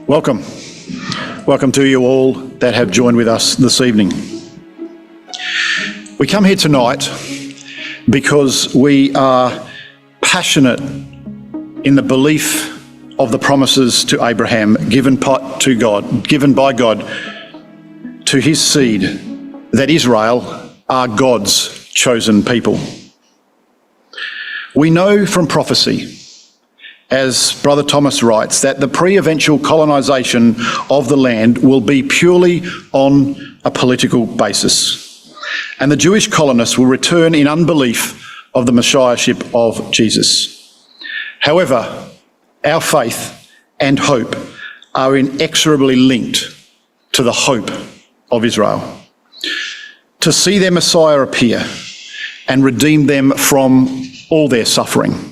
Welcome. Welcome to you all that have joined with us this evening. We come here tonight because we are passionate in the belief of the promises to Abraham given by God to his seed, that Israel are God's chosen people. We know from prophecy, as Brother Thomas writes, that the pre-eventual colonisation of the land will be purely on a political basis, and the Jewish colonists will return in unbelief of the Messiahship of Jesus. However, our faith and hope are inexorably linked to the hope of Israel, to see their Messiah appear and redeem them from all their suffering.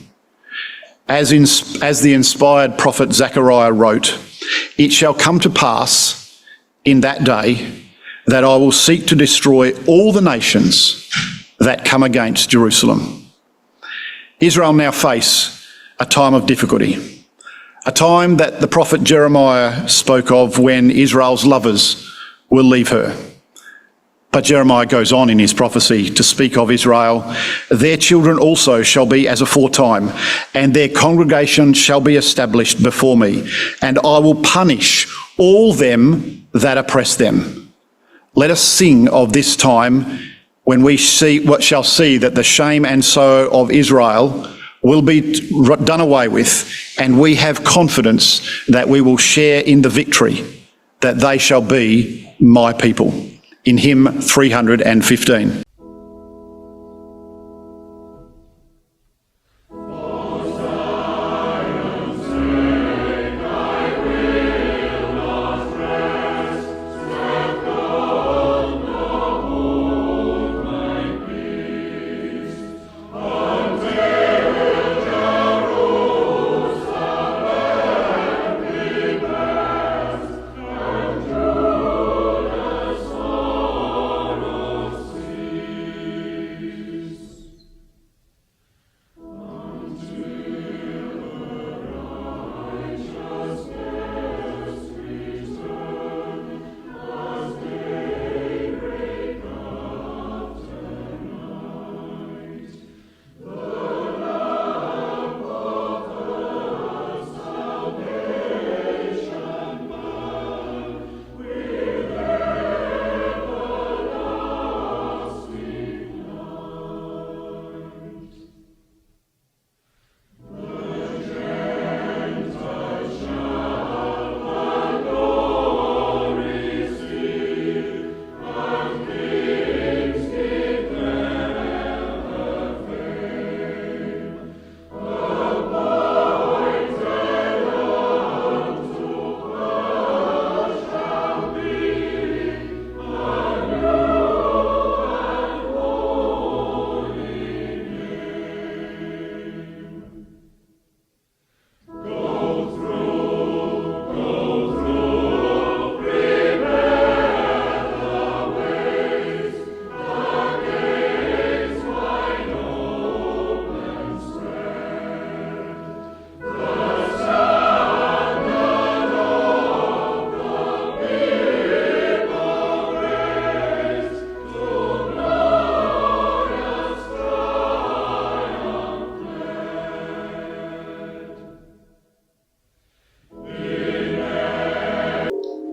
As the inspired prophet Zechariah wrote, "It shall come to pass in that day that I will seek to destroy all the nations that come against Jerusalem." Israel now face a time of difficulty, a time that the prophet Jeremiah spoke of when Israel's lovers will leave her. But Jeremiah goes on in his prophecy to speak of Israel. "Their children also shall be as aforetime, and their congregation shall be established before me, and I will punish all them that oppress them." Let us sing of this time when we shall see that the shame and sorrow of Israel will be done away with, and we have confidence that we will share in the victory, that they shall be my people. In hymn 315.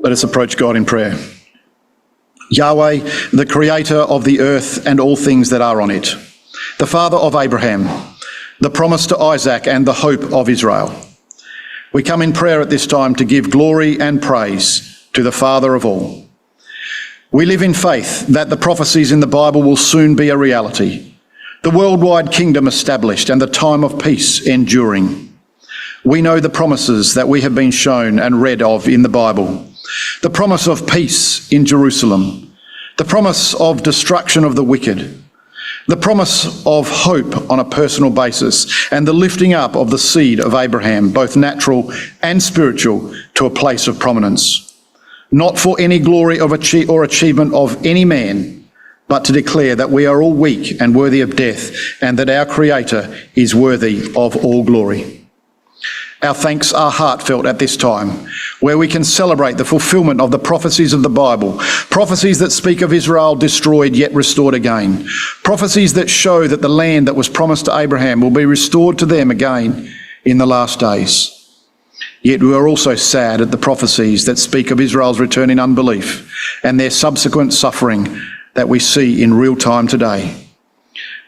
Let us approach God in prayer. Yahweh, the creator of the earth and all things that are on it, the father of Abraham, the promise to Isaac and the hope of Israel. We come in prayer at this time to give glory and praise to the Father of all. We live in faith that the prophecies in the Bible will soon be a reality, the worldwide kingdom established and the time of peace enduring. We know the promises that we have been shown and read of in the Bible. The promise of peace in Jerusalem, the promise of destruction of the wicked, the promise of hope on a personal basis, and the lifting up of the seed of Abraham, both natural and spiritual, to a place of prominence, not for any glory or achievement of any man, but to declare that we are all weak and worthy of death, and that our Creator is worthy of all glory. Our thanks are heartfelt at this time, where we can celebrate the fulfilment of the prophecies of the Bible, prophecies that speak of Israel destroyed yet restored again, prophecies that show that the land that was promised to Abraham will be restored to them again in the last days. Yet we are also sad at the prophecies that speak of Israel's return in unbelief and their subsequent suffering that we see in real time today.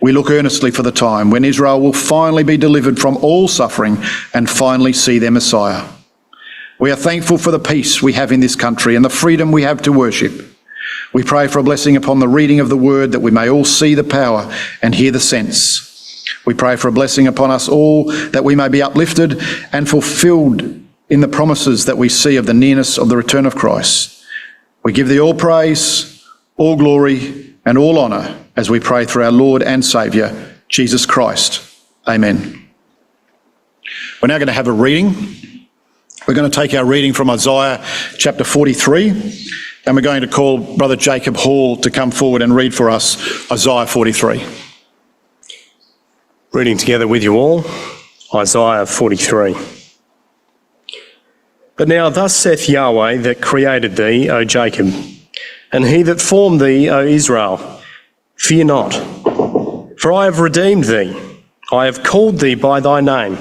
We look earnestly for the time when Israel will finally be delivered from all suffering and finally see their Messiah. We are thankful for the peace we have in this country and the freedom we have to worship. We pray for a blessing upon the reading of the word, that we may all see the power and hear the sense. We pray for a blessing upon us all, that we may be uplifted and fulfilled in the promises that we see of the nearness of the return of Christ. We give thee all praise, all glory and all honour, as we pray through our Lord and Saviour, Jesus Christ. Amen. We're now going to have a reading. We're going to take our reading from Isaiah chapter 43, and we're going to call Brother Jacob Hall to come forward and read for us Isaiah 43. Reading together with you all, Isaiah 43. But now thus saith Yahweh that created thee, O Jacob, and he that formed thee, O Israel, fear not, for I have redeemed thee. I have called thee by thy name.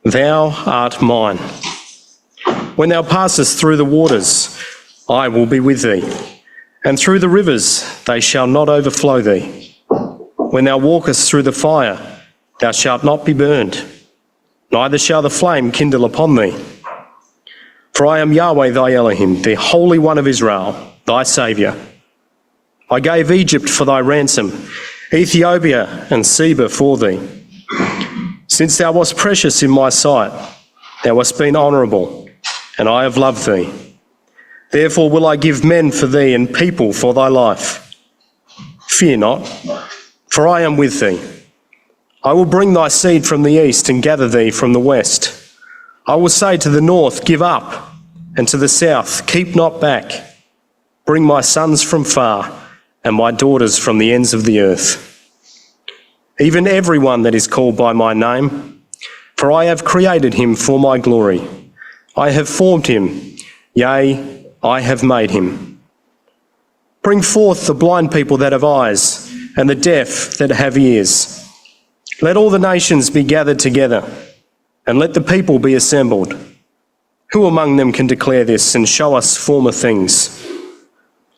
Thou art mine. When thou passest through the waters, I will be with thee, and through the rivers they shall not overflow thee. When thou walkest through the fire, thou shalt not be burned, neither shall the flame kindle upon thee. For I am Yahweh thy Elohim, the Holy One of Israel, thy Saviour. I gave Egypt for thy ransom, Ethiopia and Seba for thee. Since thou wast precious in my sight, thou hast been honourable, and I have loved thee. Therefore will I give men for thee and people for thy life. Fear not, for I am with thee. I will bring thy seed from the east and gather thee from the west. I will say to the north, give up, and to the south, keep not back. Bring my sons from far, and my daughters from the ends of the earth. Even everyone that is called by my name, for I have created him for my glory. I have formed him, yea, I have made him. Bring forth the blind people that have eyes, and the deaf that have ears. Let all the nations be gathered together, and let the people be assembled. Who among them can declare this and show us former things?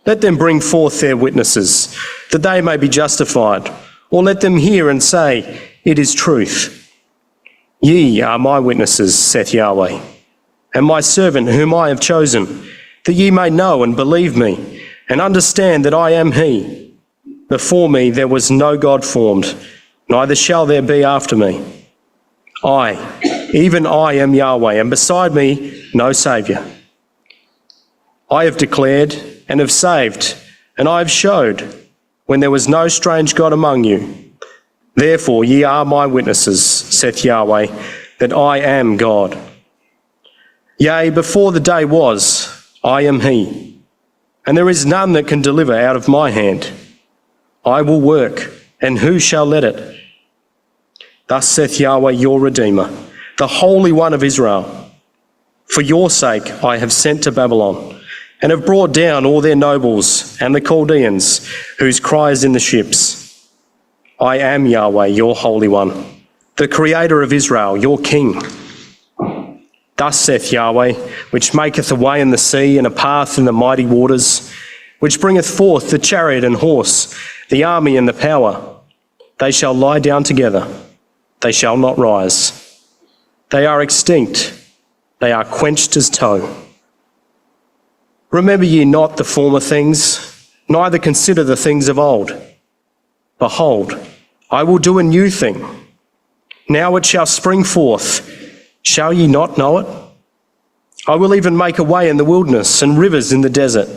Let them bring forth their witnesses, that they may be justified, or let them hear and say, it is truth. Ye are my witnesses, saith Yahweh, and my servant whom I have chosen, that ye may know and believe me, and understand that I am he. Before me there was no God formed, neither shall there be after me. I, even I am Yahweh, and beside me no Saviour. I have declared and have saved, and I have showed, when there was no strange God among you. Therefore ye are my witnesses, saith Yahweh, that I am God. Yea, before the day was, I am he, and there is none that can deliver out of my hand. I will work, and who shall let it? Thus saith Yahweh your Redeemer, the Holy One of Israel. For your sake I have sent to Babylon, and have brought down all their nobles and the Chaldeans, whose cry is in the ships. I am Yahweh, your Holy One, the Creator of Israel, your King. Thus saith Yahweh, which maketh a way in the sea and a path in the mighty waters, which bringeth forth the chariot and horse, the army and the power. They shall lie down together, they shall not rise. They are extinct, they are quenched as tow. Remember ye not the former things, neither consider the things of old. Behold, I will do a new thing. Now it shall spring forth. Shall ye not know it? I will even make a way in the wilderness and rivers in the desert.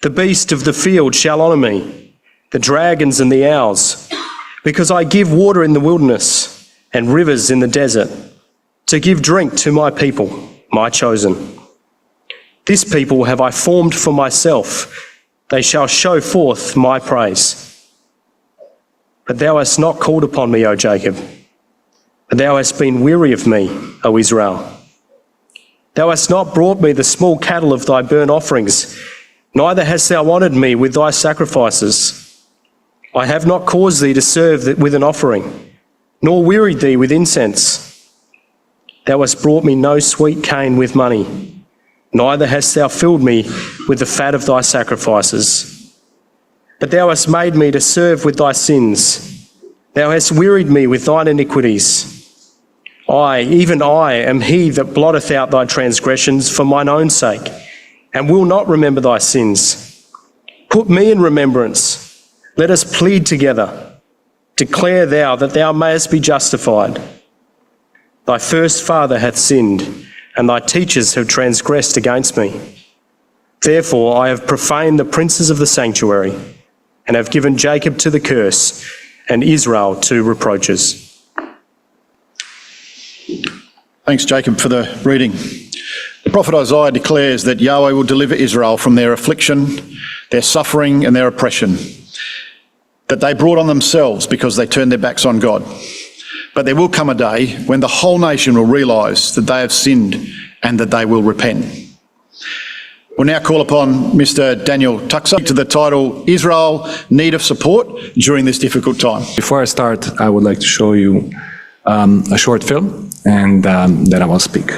The beast of the field shall honour me, the dragons and the owls, because I give water in the wilderness and rivers in the desert, to give drink to my people, my chosen. This people have I formed for myself. They shall show forth my praise. But thou hast not called upon me, O Jacob. Thou hast been weary of me, O Israel. Thou hast not brought me the small cattle of thy burnt offerings, neither hast thou honoured me with thy sacrifices. I have not caused thee to serve with an offering, nor wearied thee with incense. Thou hast brought me no sweet cane with money, neither hast thou filled me with the fat of thy sacrifices. But thou hast made me to serve with thy sins. Thou hast wearied me with thine iniquities. I, even I, am he that blotteth out thy transgressions for mine own sake, and will not remember thy sins. Put me in remembrance. Let us plead together. Declare thou that thou mayest be justified. Thy first father hath sinned, and thy teachers have transgressed against me. Therefore I have profaned the princes of the sanctuary, and have given Jacob to the curse, and Israel to reproaches. Thanks, Jacob, for the reading. The prophet Isaiah declares that Yahweh will deliver Israel from their affliction, their suffering and their oppression, that they brought on themselves because they turned their backs on God. But there will come a day when the whole nation will realise that they have sinned and that they will repent. We'll now call upon Mr. Daniel Tuksar to the title, Israel, Need of Support During This Difficult Time. Before I start, I would like to show you a short film, and then I will speak.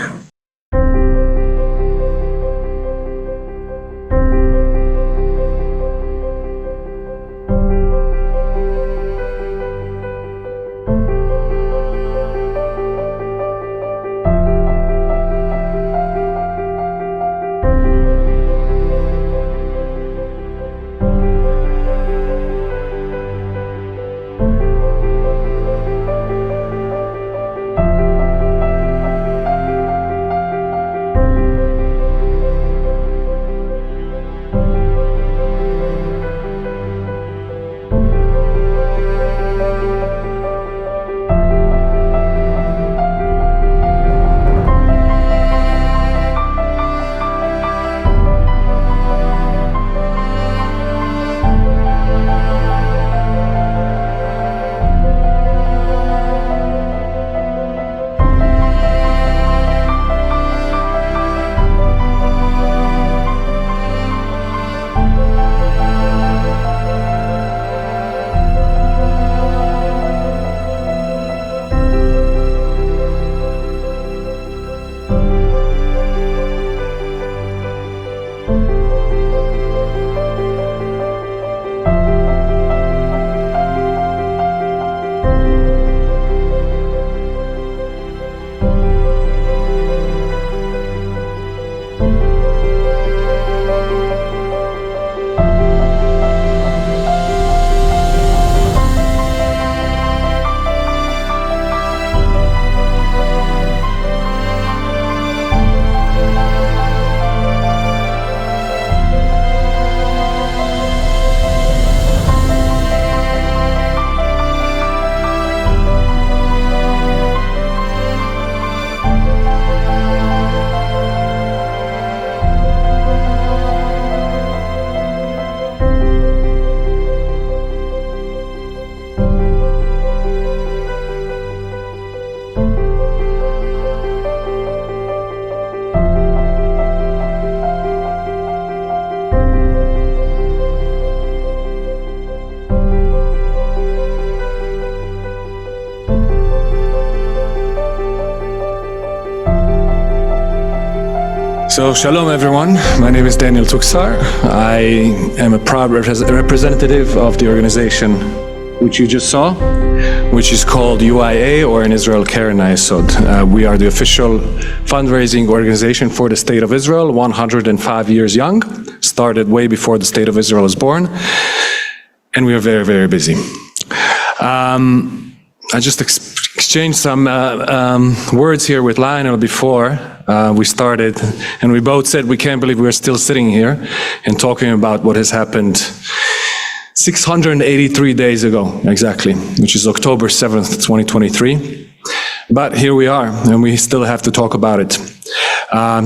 So, shalom everyone, my name is Daniel Tuksar. I am a proud representative of the organization which you just saw, which is called UIA, or in Israel, Keren Hayesod. We are the official fundraising organization for the State of Israel, 105 years young, started way before the State of Israel was born, and we are very, very busy. I just exchanged some words here with Lionel before we started, and we both said we can't believe we're still sitting here and talking about what has happened 683 days ago, exactly, which is October 7th, 2023. But here we are, and we still have to talk about it.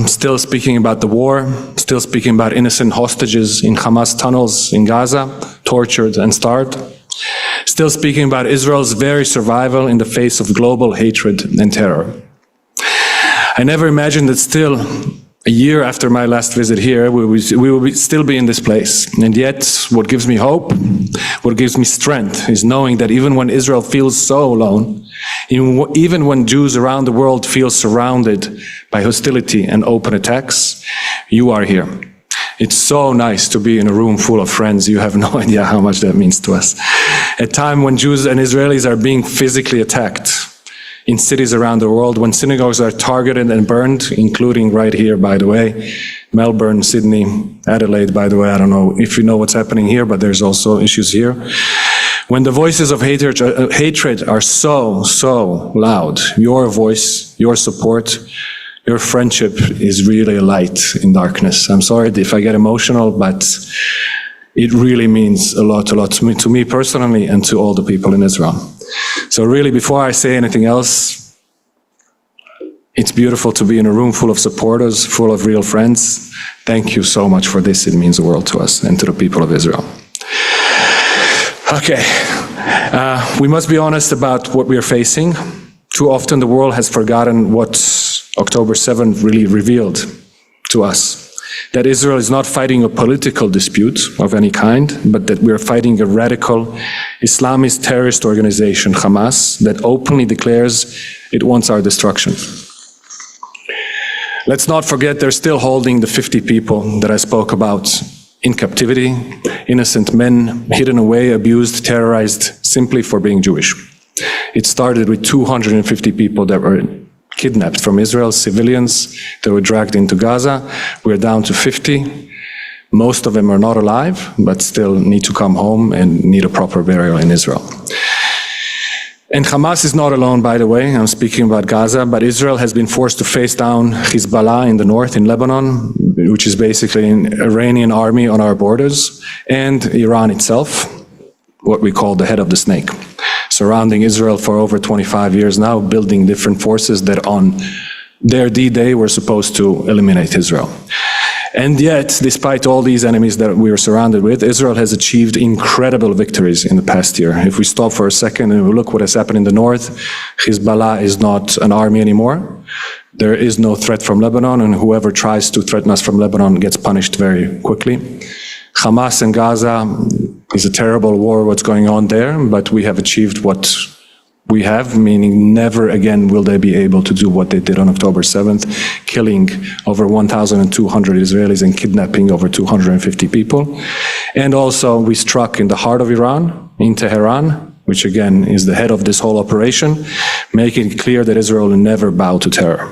Still speaking about the war, still speaking about innocent hostages in Hamas tunnels in Gaza, tortured and starved. still speaking about Israel's very survival in the face of global hatred and terror. I never imagined that still, a year after my last visit here, we will still be in this place. And yet, what gives me hope, what gives me strength, is knowing that even when Israel feels so alone, even when Jews around the world feel surrounded by hostility and open attacks, you are here. It's so nice to be in a room full of friends. You have no idea how much that means to us. At a time when Jews and Israelis are being physically attacked in cities around the world, when synagogues are targeted and burned, including right here, by the way, Melbourne, Sydney, Adelaide, by the way, I don't know if you know what's happening here, but there's also issues here. When the voices of hatred are so loud, your voice, your support, your friendship is really a light in darkness. I'm sorry if I get emotional, but it really means a lot to me personally and to all the people in Israel. So really, before I say anything else, it's beautiful to be in a room full of supporters, full of real friends. Thank you so much for this. It means the world to us and to the people of Israel. Okay, we must be honest about what we are facing. Too often the world has forgotten what October 7th really revealed to us. That Israel is not fighting a political dispute of any kind, but that we are fighting a radical Islamist terrorist organization, Hamas, that openly declares it wants our destruction. Let's not forget they're still holding the 50 people that I spoke about in captivity, innocent men hidden away, abused, terrorized simply for being Jewish. It started with 250 people that were kidnapped from Israel, civilians that were dragged into Gaza. We're down to 50. Most of them are not alive, but still need to come home and need a proper burial in Israel. And Hamas is not alone, by the way. I'm speaking about Gaza, but Israel has been forced to face down Hezbollah in the north, in Lebanon, which is basically an Iranian army on our borders, and Iran itself, what we call the head of the snake, surrounding Israel for over 25 years now, building different forces that on their D-Day were supposed to eliminate Israel. And yet, despite all these enemies that we are surrounded with, Israel has achieved incredible victories in the past year. If we stop for a second and we look what has happened in the north, Hezbollah is not an army anymore. There is no threat from Lebanon, and whoever tries to threaten us from Lebanon gets punished very quickly. Hamas in Gaza is a terrible war, what's going on there, but we have achieved what we have, meaning never again will they be able to do what they did on October 7th, killing over 1,200 Israelis and kidnapping over 250 people. And also we struck in the heart of Iran, in Tehran, which again is the head of this whole operation, making it clear that Israel will never bow to terror.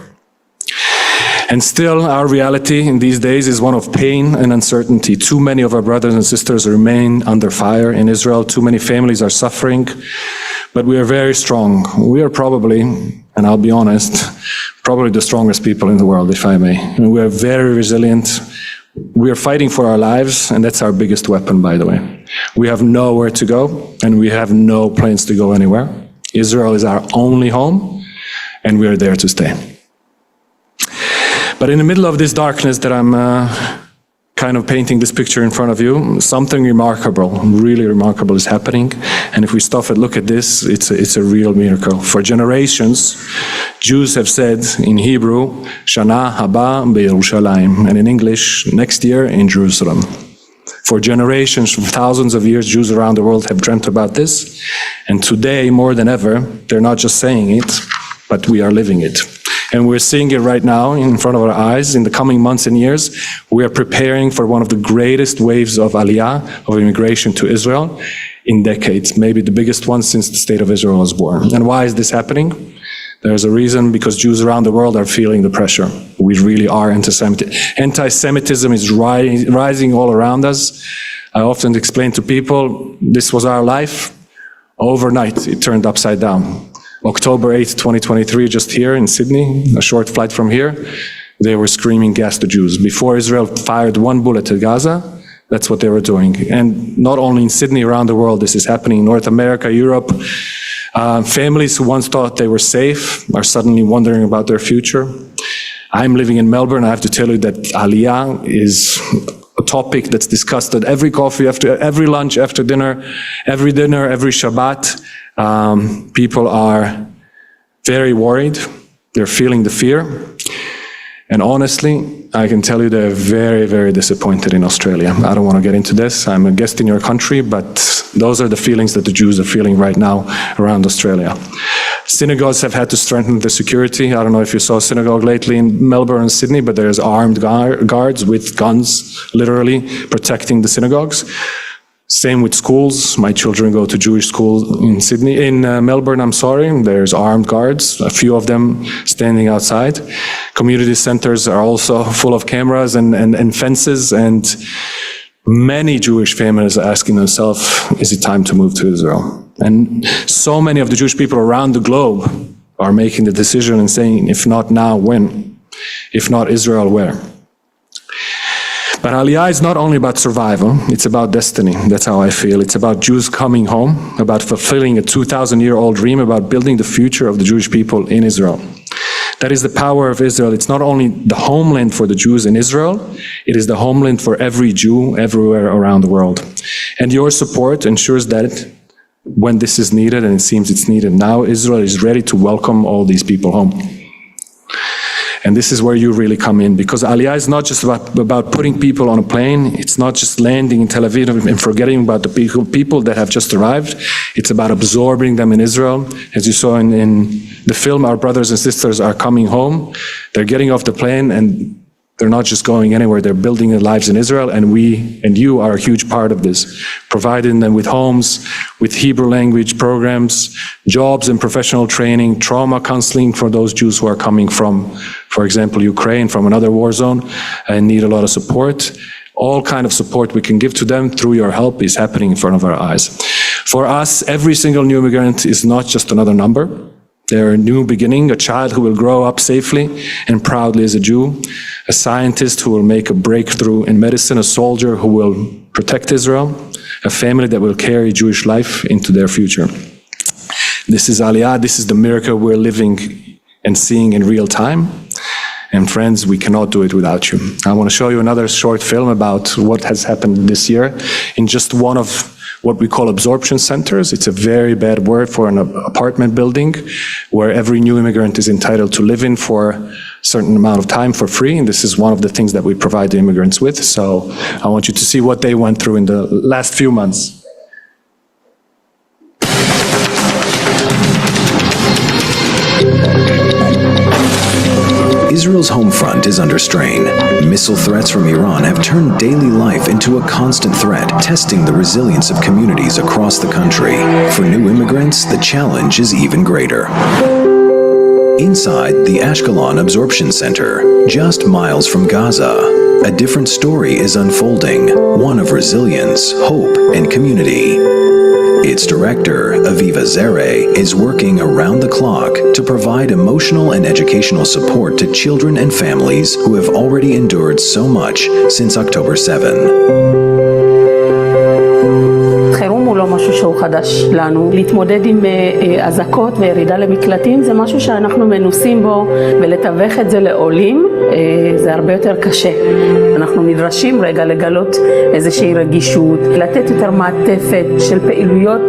And still, our reality in these days is one of pain and uncertainty. Too many of our brothers and sisters remain under fire in Israel. Too many families are suffering, but we are very strong. We are probably, and I'll be honest, probably the strongest people in the world, if I may. And we are very resilient. We are fighting for our lives, and that's our biggest weapon, by the way. We have nowhere to go, and we have no plans to go anywhere. Israel is our only home, and we are there to stay. But in the middle of this darkness that I'm kind of painting this picture in front of you, something remarkable, really remarkable is happening. And if we stop and look at this, it's a real miracle. For generations, Jews have said in Hebrew, Shana haba beYerushalayim, and in English, next year in Jerusalem. For generations, for thousands of years, Jews around the world have dreamt about this. And today, more than ever, they're not just saying it, but we are living it. And we're seeing it right now in front of our eyes. In the coming months and years, we are preparing for one of the greatest waves of Aliyah, of immigration to Israel, in decades, maybe the biggest one since the State of Israel was born. And why is this happening? There's a reason, because Jews around the world are feeling the pressure. We really are anti-Semitic. Anti-Semitism is rising all around us. I often explain to people, this was our life. Overnight, it turned upside down. October 8th, 2023, just here in Sydney, a short flight from here, they were screaming gas to Jews. Before Israel fired one bullet at Gaza, that's what they were doing. And not only in Sydney, around the world, this is happening in North America, Europe. Families who once thought they were safe are suddenly wondering about their future. I'm living in Melbourne. I have to tell you that Aliyah is a topic that's discussed at every coffee, after every lunch, after dinner, every Shabbat. People are very worried. They're feeling the fear. And honestly, I can tell you they're very, very disappointed in Australia. I don't want to get into this. I'm a guest in your country, but those are the feelings that the Jews are feeling right now around Australia. Synagogues have had to strengthen the security. I don't know if you saw a synagogue lately in Melbourne and Sydney, but there's armed guards with guns, literally, protecting the synagogues. Same with schools. My children go to Jewish school in Melbourne, There's armed guards, a few of them standing outside. Community centers are also full of cameras and fences, and many Jewish families are asking themselves, is it time to move to Israel? And so many of the Jewish people around the globe are making the decision and saying, if not now, when? If not Israel, where? But Aliyah is not only about survival, it's about destiny. That's how I feel. It's about Jews coming home, about fulfilling a 2,000-year-old dream, about building the future of the Jewish people in Israel. That is the power of Israel. It's not only the homeland for the Jews in Israel, it is the homeland for every Jew everywhere around the world. And your support ensures that when this is needed, and it seems it's needed now, Israel is ready to welcome all these people home. And this is where you really come in, because Aliyah is not just about putting people on a plane. It's not just landing in Tel Aviv and forgetting about the people that have just arrived. It's about absorbing them in Israel. As you saw in the film, our brothers and sisters are coming home. They're getting off the plane and they're not just going anywhere. They're building their lives in Israel, and we and you are a huge part of this, providing them with homes, with Hebrew language programs, jobs and professional training, trauma counseling for those Jews who are coming from, for example, Ukraine, from another war zone, and need a lot of support. All kind of support we can give to them through your help is happening in front of our eyes. For us, every single new immigrant is not just another number. They're a new beginning, a child who will grow up safely and proudly as a Jew, a scientist who will make a breakthrough in medicine, a soldier who will protect Israel, a family that will carry Jewish life into their future. This is Aliyah, this is the miracle we're living and seeing in real time. And friends, we cannot do it without you. I want to show you another short film about what has happened this year in just one of what we call absorption centers. It's a very bad word for an apartment building where every new immigrant is entitled to live in for a certain amount of time for free. And this is one of the things that we provide the immigrants with. So I want you to see what they went through in the last few months. Israel's home front is under strain. Missile threats from Iran have turned daily life into a constant threat, testing the resilience of communities across the country. For new immigrants, the challenge is even greater. Inside the Ashkelon Absorption Center, just miles from Gaza, a different story is unfolding, one of resilience, hope, and community. Its director, Aviva Zere, is working around the clock to provide emotional and educational support to children and families who have already endured so much since October 7. חירום הוא לא משהו שהוא חדש לנו. להתמודד עם אזעקות וירידה למקלטים זה משהו שאנחנו מנוסים בו, ולתווך את זה לעולים זה הרבה יותר קשה. אנחנו נדרשים רגע לגלות איזושהי רגישות, לתת יותר מעטפת של פעילויות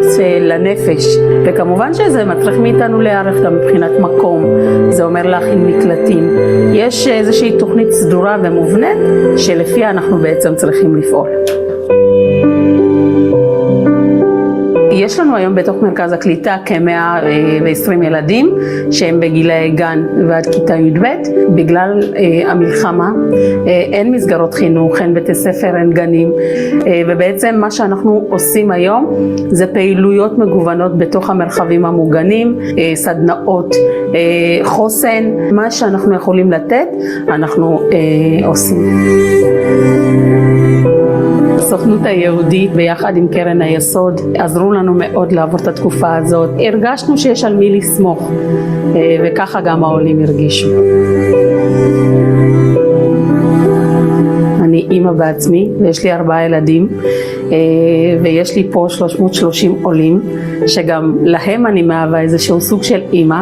לנפש, וכמובן שזה מצריך מאיתנו להיערך גם מבחינת מקום. זה אומר להכין מקלטים. יש איזושהי תוכנית סדורה ומובנית שלפיה אנחנו בעצם צריכים לפעול. יש לנו היום בתוך מרכז הקליטה כ-120 ילדים שהם בגילי גן ועד כיתה י"ב. בגלל המלחמה אין מסגרות חינוך, אין בתי ספר, אין גנים, ובעצם מה שאנחנו עושים היום זה פעילויות מגוונות בתוך המרחבים המוגנים, סדנאות, חוסן, מה שאנחנו יכולים לתת אנחנו עושים. הסוכנות היהודית ביחד עם קרן היסוד עזרו לנו מאוד לעבור את התקופה הזאת. הרגשנו שיש על מי לסמוך, וככה גם העולים הרגישו. אני אימא בעצמי, ויש לי 4 ילדים, ויש לי פה 330 עולים, שגם להם אני מהווה איזשהו סוג של אימא.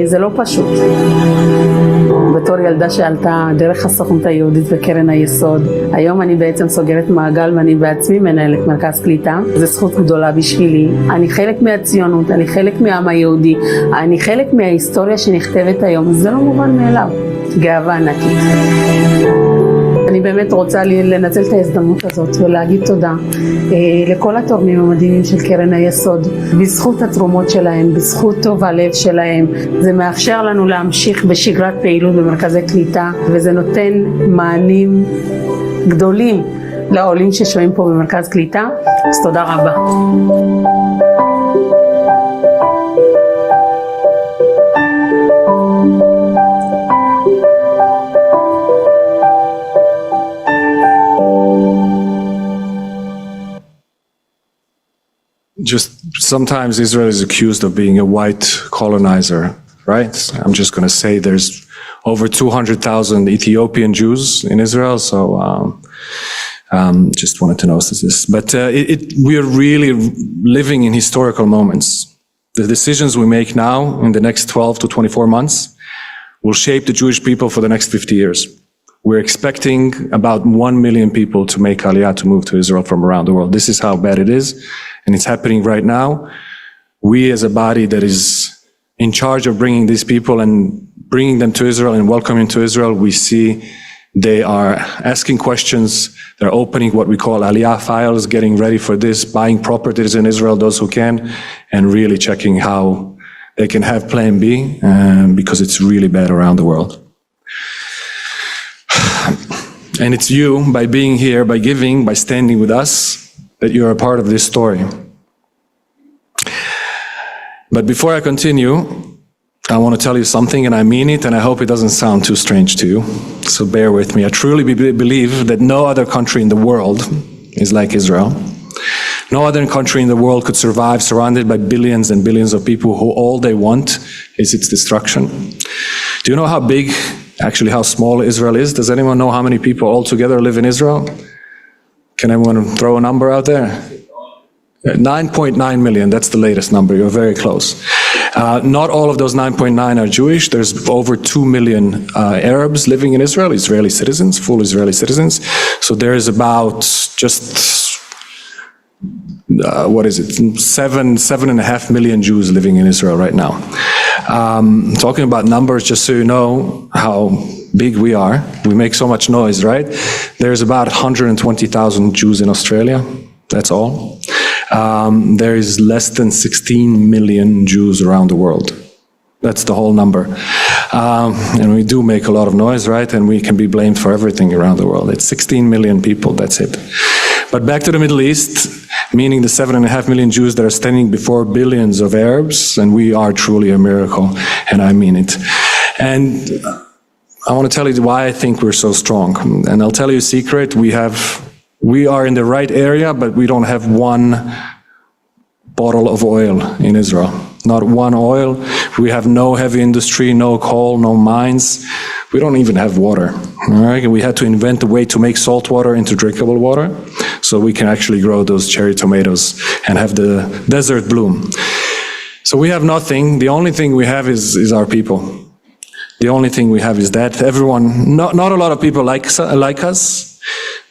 זה לא פשוט. בתור ילדה שעלתה דרך הסוכנות היהודית וקרן היסוד, היום אני בעצם סוגרת מעגל ואני בעצמי מנהלת מרכז קליטה. זו זכות גדולה בשבילי. אני חלק מהציונות, אני חלק מהעם היהודי, אני חלק מההיסטוריה שנכתבת היום. זה לא מובן מאליו. גאווה ענקית. אני באמת רוצה לנצל את ההזדמנות הזאת ולהגיד תודה לכל התורמים המדהימים של קרן היסוד. בזכות התרומות שלהם, בזכות טוב הלב שלהם, זה מאפשר לנו להמשיך בשגרת פעילות במרכזי קליטה, וזה נותן מענים גדולים לעולים ששוהים פה במרכז קליטה. אז תודה רבה. Just sometimes Israel is accused of being a white colonizer, right? I'm just going to say there's over 200,000 Ethiopian Jews in Israel, so just wanted to notice this. But we are really living in historical moments. The decisions we make now in the next 12 to 24 months will shape the Jewish people for the next 50 years. We're expecting about 1 million people to make Aliyah, to move to Israel from around the world. This is how bad it is, and it's happening right now. We as a body that is in charge of bringing these people and bringing them to Israel and welcoming to Israel, we see they are asking questions, they're opening what we call Aliyah files, getting ready for this, buying properties in Israel, those who can, and really checking how they can have plan B, because it's really bad around the world. And it's you, by being here, by giving, by standing with us, that you're a part of this story. But before I continue, I want to tell you something, and I mean it, and I hope it doesn't sound too strange to you. So bear with me. I truly believe that no other country in the world is like Israel. No other country in the world could survive surrounded by billions and billions of people who all they want is its destruction. Do you know how big, actually how small Israel is? Does anyone know how many people altogether live in Israel? Can anyone throw a number out there? 9.9 million, that's the latest number, you're very close. Not all of those 9.9 are Jewish. There's over 2 million Arabs living in Israel, Israeli citizens, full Israeli citizens. So there is about just, 7.5 million Jews living in Israel right now. Talking about numbers, just so you know how big we are, we make so much noise, right? There's about 120,000 Jews in Australia, that's all. There is less than 16 million Jews around the world. That's the whole number. And we do make a lot of noise, right? And we can be blamed for everything around the world. It's 16 million people, that's it. But back to the Middle East, meaning the 7.5 million Jews that are standing before billions of Arabs, and we are truly a miracle, and I mean it. And I want to tell you why I think we're so strong. And I'll tell you a secret, we are in the right area, but we don't have one bottle of oil in Israel. Not one oil. We have no heavy industry, no coal, no mines. We don't even have water. All right? And we had to invent a way to make salt water into drinkable water so we can actually grow those cherry tomatoes and have the desert bloom. So we have nothing. The only thing we have is our people. The only thing we have is that. Everyone, not a lot of people like us,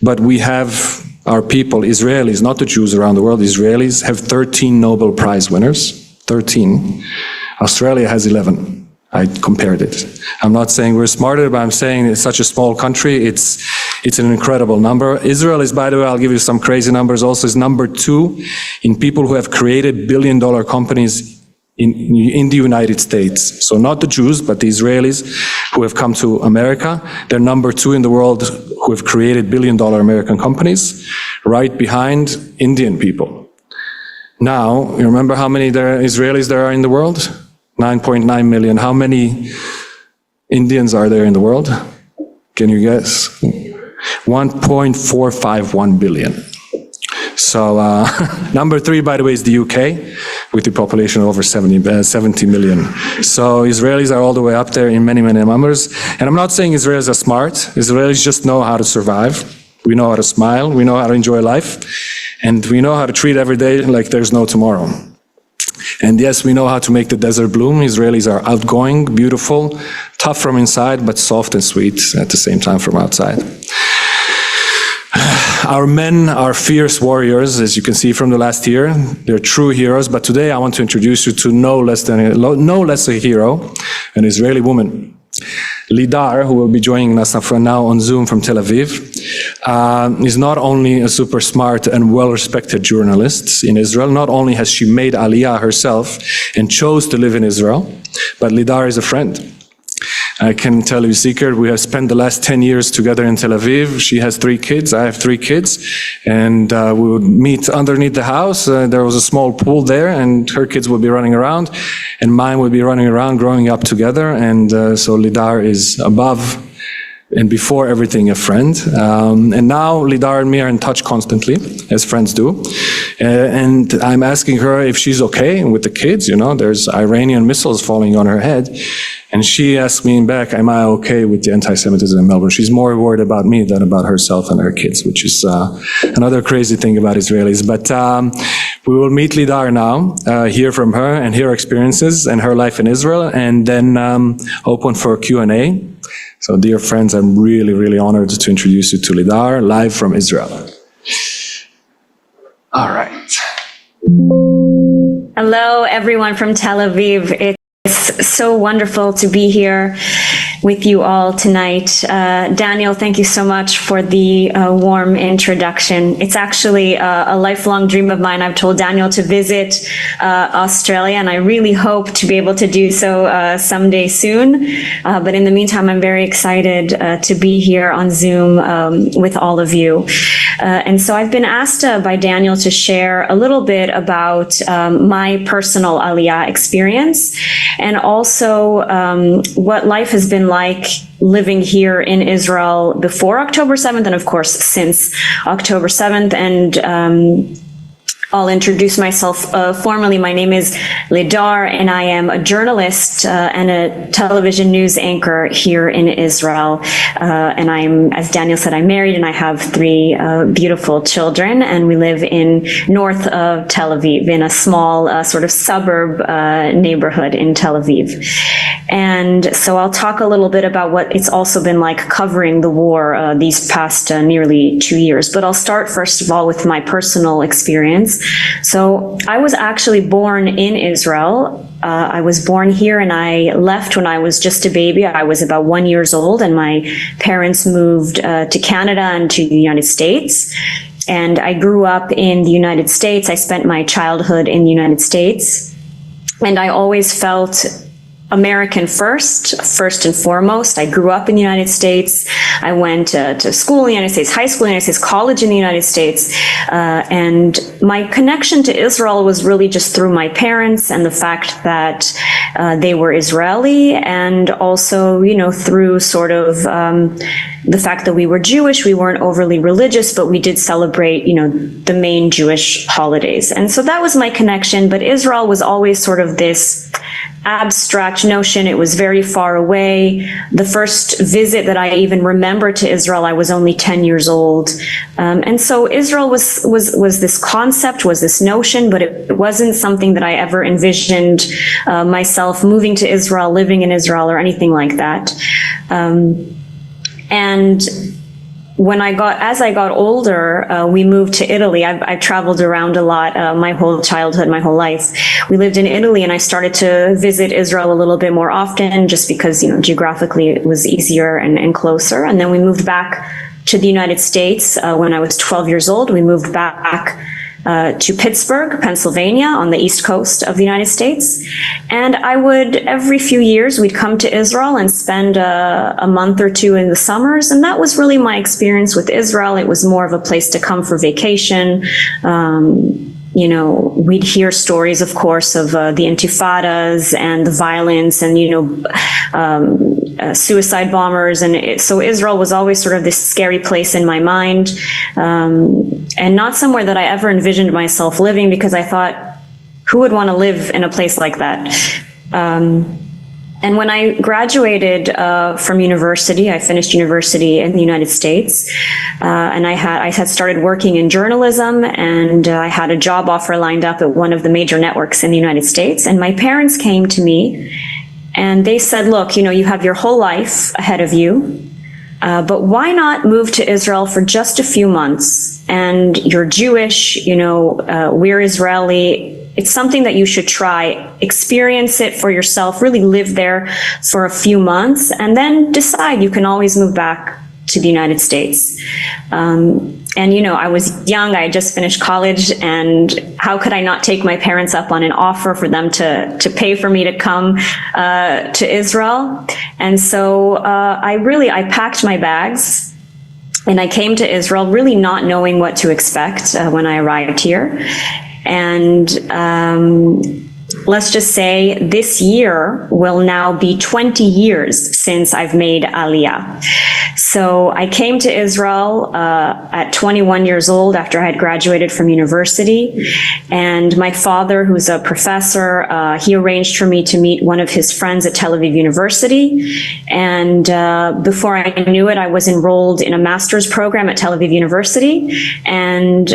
but we have our people, Israelis, not the Jews around the world. Israelis have 13 Nobel Prize winners, 13. Australia has 11. I compared it. I'm not saying we're smarter, but I'm saying it's such a small country, it's an incredible number. Israel is, by the way, I'll give you some crazy numbers also, is number 2 in people who have created billion-dollar companies in the United States. So not the Jews, but the Israelis who have come to America. They're number 2 in the world who have created billion-dollar American companies, right behind Indian people. Now, you remember how many Israelis there are in the world? 9.9 million. How many Indians are there in the world? Can you guess? 1.451 billion. So number 3, by the way, is the UK, with the population of over 70 million. So Israelis are all the way up there in many, many numbers. And I'm not saying Israelis are smart. Israelis just know how to survive. We know how to smile. We know how to enjoy life. And we know how to treat every day like there's no tomorrow. And yes, we know how to make the desert bloom. Israelis are outgoing, beautiful, tough from inside, but soft and sweet at the same time from outside. Our men are fierce warriors, as you can see from the last year. They're true heroes, but today I want to introduce you to no less a hero, an Israeli woman. Lidar, who will be joining us now on Zoom from Tel Aviv, is not only a super smart and well-respected journalist in Israel, not only has she made Aliyah herself and chose to live in Israel, but Lidar is a friend. I can tell you a secret, we have spent the last 10 years together in Tel Aviv. She has 3 kids, I have 3 kids, and we would meet underneath the house. There was a small pool there, and her kids would be running around, and mine would be running around, growing up together, and so Lidar is above and before everything a friend. And now Lidar and me are in touch constantly, as friends do. And I'm asking her if she's okay with the kids. You know, there's Iranian missiles falling on her head. And she asked me back, am I okay with the anti-Semitism in Melbourne? She's more worried about me than about herself and her kids, which is another crazy thing about Israelis. But we will meet Lidar now, hear from her and hear experiences and her life in Israel, and then open for Q&A. So dear friends, I'm really, really honored to introduce you to Lidar, live from Israel. All right. Hello, everyone from Tel Aviv. It's so wonderful to be here with you all tonight. Daniel, thank you so much for the warm introduction. It's actually a lifelong dream of mine. I've told Daniel to visit Australia, and I really hope to be able to do so someday soon. But in the meantime, I'm very excited to be here on Zoom with all of you. And so I've been asked by Daniel to share a little bit about my personal Aliyah experience, and also what life has been like living here in Israel before October 7th, and of course since October 7th. And I'll introduce myself formally. My name is Lidar, and I am a journalist and a television news anchor here in Israel. And I'm, as Daniel said, I'm married and I have 3 beautiful children, and we live in north of Tel Aviv, in a small sort of suburb neighborhood in Tel Aviv. And so I'll talk a little bit about what it's also been like covering the war these past nearly 2 years. But I'll start first of all with my personal experience. So I was actually born in Israel. I was born here, and I left when I was just a baby. I was about 1 year old, and my parents moved to Canada and to the United States. And I grew up in the United States. I spent my childhood in the United States. And I always felt American first and foremost. I grew up in the United States. I went to school in the United States, high school in the United States, college in the United States. And my connection to Israel was really just through my parents and the fact that they were Israeli, and also, you know, through sort of the fact that we were Jewish. We weren't overly religious, but we did celebrate, you know, the main Jewish holidays. And so that was my connection. But Israel was always sort of this abstract notion. It was very far away. The first visit that I even remember to Israel, I was only 10 years old. And so Israel was this concept, was this notion, but it wasn't something that I ever envisioned myself moving to Israel, living in Israel, or anything like that. And as I got older, we moved to Italy. I've traveled around a lot, my whole childhood, my whole life. We lived in Italy, and I started to visit Israel a little bit more often, just because, you know, geographically it was easier and closer. And then we moved back to the United States when I was 12 years old. We moved back to Pittsburgh, Pennsylvania, on the East Coast of the United States. And I would, every few years, we'd come to Israel and spend a month or 2 in the summers. And that was really my experience with Israel. It was more of a place to come for vacation. You know, we'd hear stories, of course, of the intifadas and the violence and, you know, suicide bombers. And so Israel was always sort of this scary place in my mind, and not somewhere that I ever envisioned myself living, because I thought, who would want to live in a place like that? And when I graduated from university, I finished university in the United States, and I had started working in journalism, and I had a job offer lined up at one of the major networks in the United States. And my parents came to me and they said, look, you have your whole life ahead of you, but why not move to Israel for just a few months? And you're Jewish, we're Israeli. It's something that you should try, experience it for yourself, really live there for a few months, and then decide. You can always move back to the United States. I was young, I had just finished college, and how could I not take my parents up on an offer for them to pay for me to come to Israel? And so I packed my bags and I came to Israel, really not knowing what to expect when I arrived here. And let's just say this year will now be 20 years since I've made Aliyah. So I came to Israel at 21 years old after I had graduated from university. And my father, who's a professor, he arranged for me to meet one of his friends at Tel Aviv University. And before I knew it, I was enrolled in a master's program at Tel Aviv University. And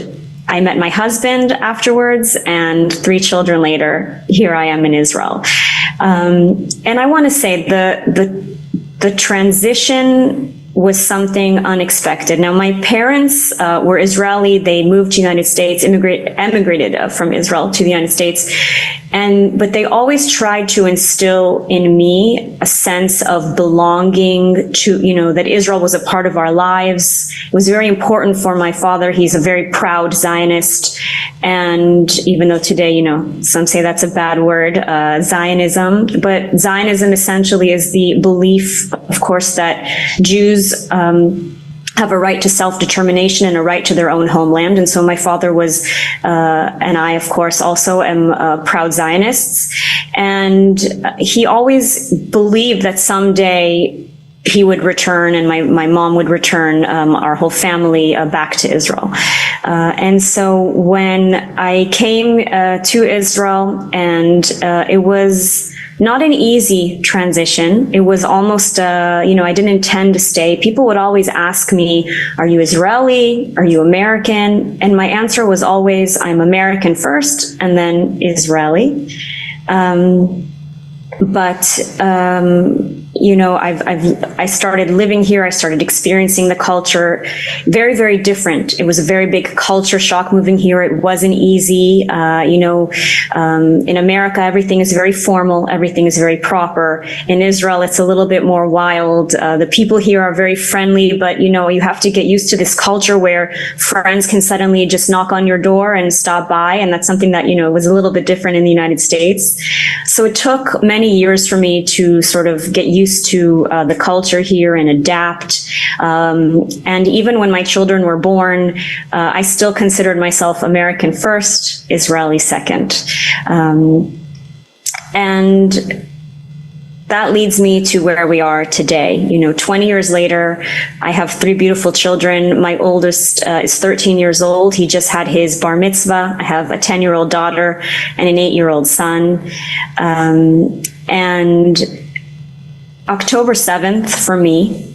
I met my husband afterwards, and 3 children later, here I am in Israel. And I want to say the transition was something unexpected. Now, my parents were Israeli. They moved to the United States, emigrated from Israel to the United States. But they always tried to instill in me a sense of belonging to, that Israel was a part of our lives. It was very important for my father. He's a very proud Zionist. And even though today, some say that's a bad word, Zionism, but Zionism essentially is the belief, of course, that Jews have a right to self-determination and a right to their own homeland. And so my father was, and I, of course, also am proud Zionists. And he always believed that someday he would return and my mom would return, our whole family back to Israel. And so when I came to Israel, and it was not an easy transition. It was almost, I didn't intend to stay. People would always ask me, are you Israeli? Are you American? And my answer was always, I'm American first and then Israeli. I started living here. I started experiencing the culture. Very, very different. It was a very big culture shock moving here. It wasn't easy. In America, everything is very formal. Everything is very proper. In Israel, it's a little bit more wild. The people here are very friendly, but you have to get used to this culture where friends can suddenly just knock on your door and stop by. And that's something that, was a little bit different in the United States. So it took many years for me to sort of get used to the culture here and adapt. And even when my children were born, I still considered myself American first, Israeli second. And that leads me to where we are today. 20 years later, I have 3 beautiful children. My oldest is 13 years old. He just had his bar mitzvah. I have a 10-year-old daughter and an 8-year-old son. And October 7th, for me,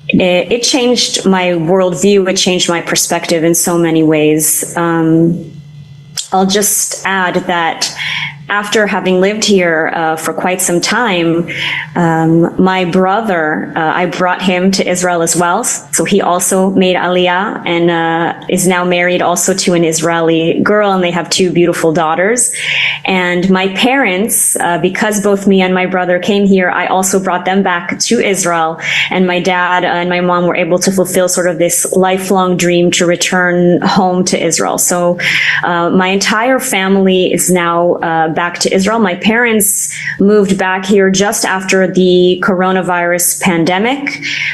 it changed my worldview. It changed my perspective in so many ways. I'll just add that after having lived here for quite some time, my brother, I brought him to Israel as well. So he also made Aliyah and is now married also to an Israeli girl, and they have 2 beautiful daughters. And my parents, because both me and my brother came here, I also brought them back to Israel. And my dad and my mom were able to fulfill sort of this lifelong dream to return home to Israel. So my entire family is now back to Israel. My parents moved back here just after the coronavirus pandemic.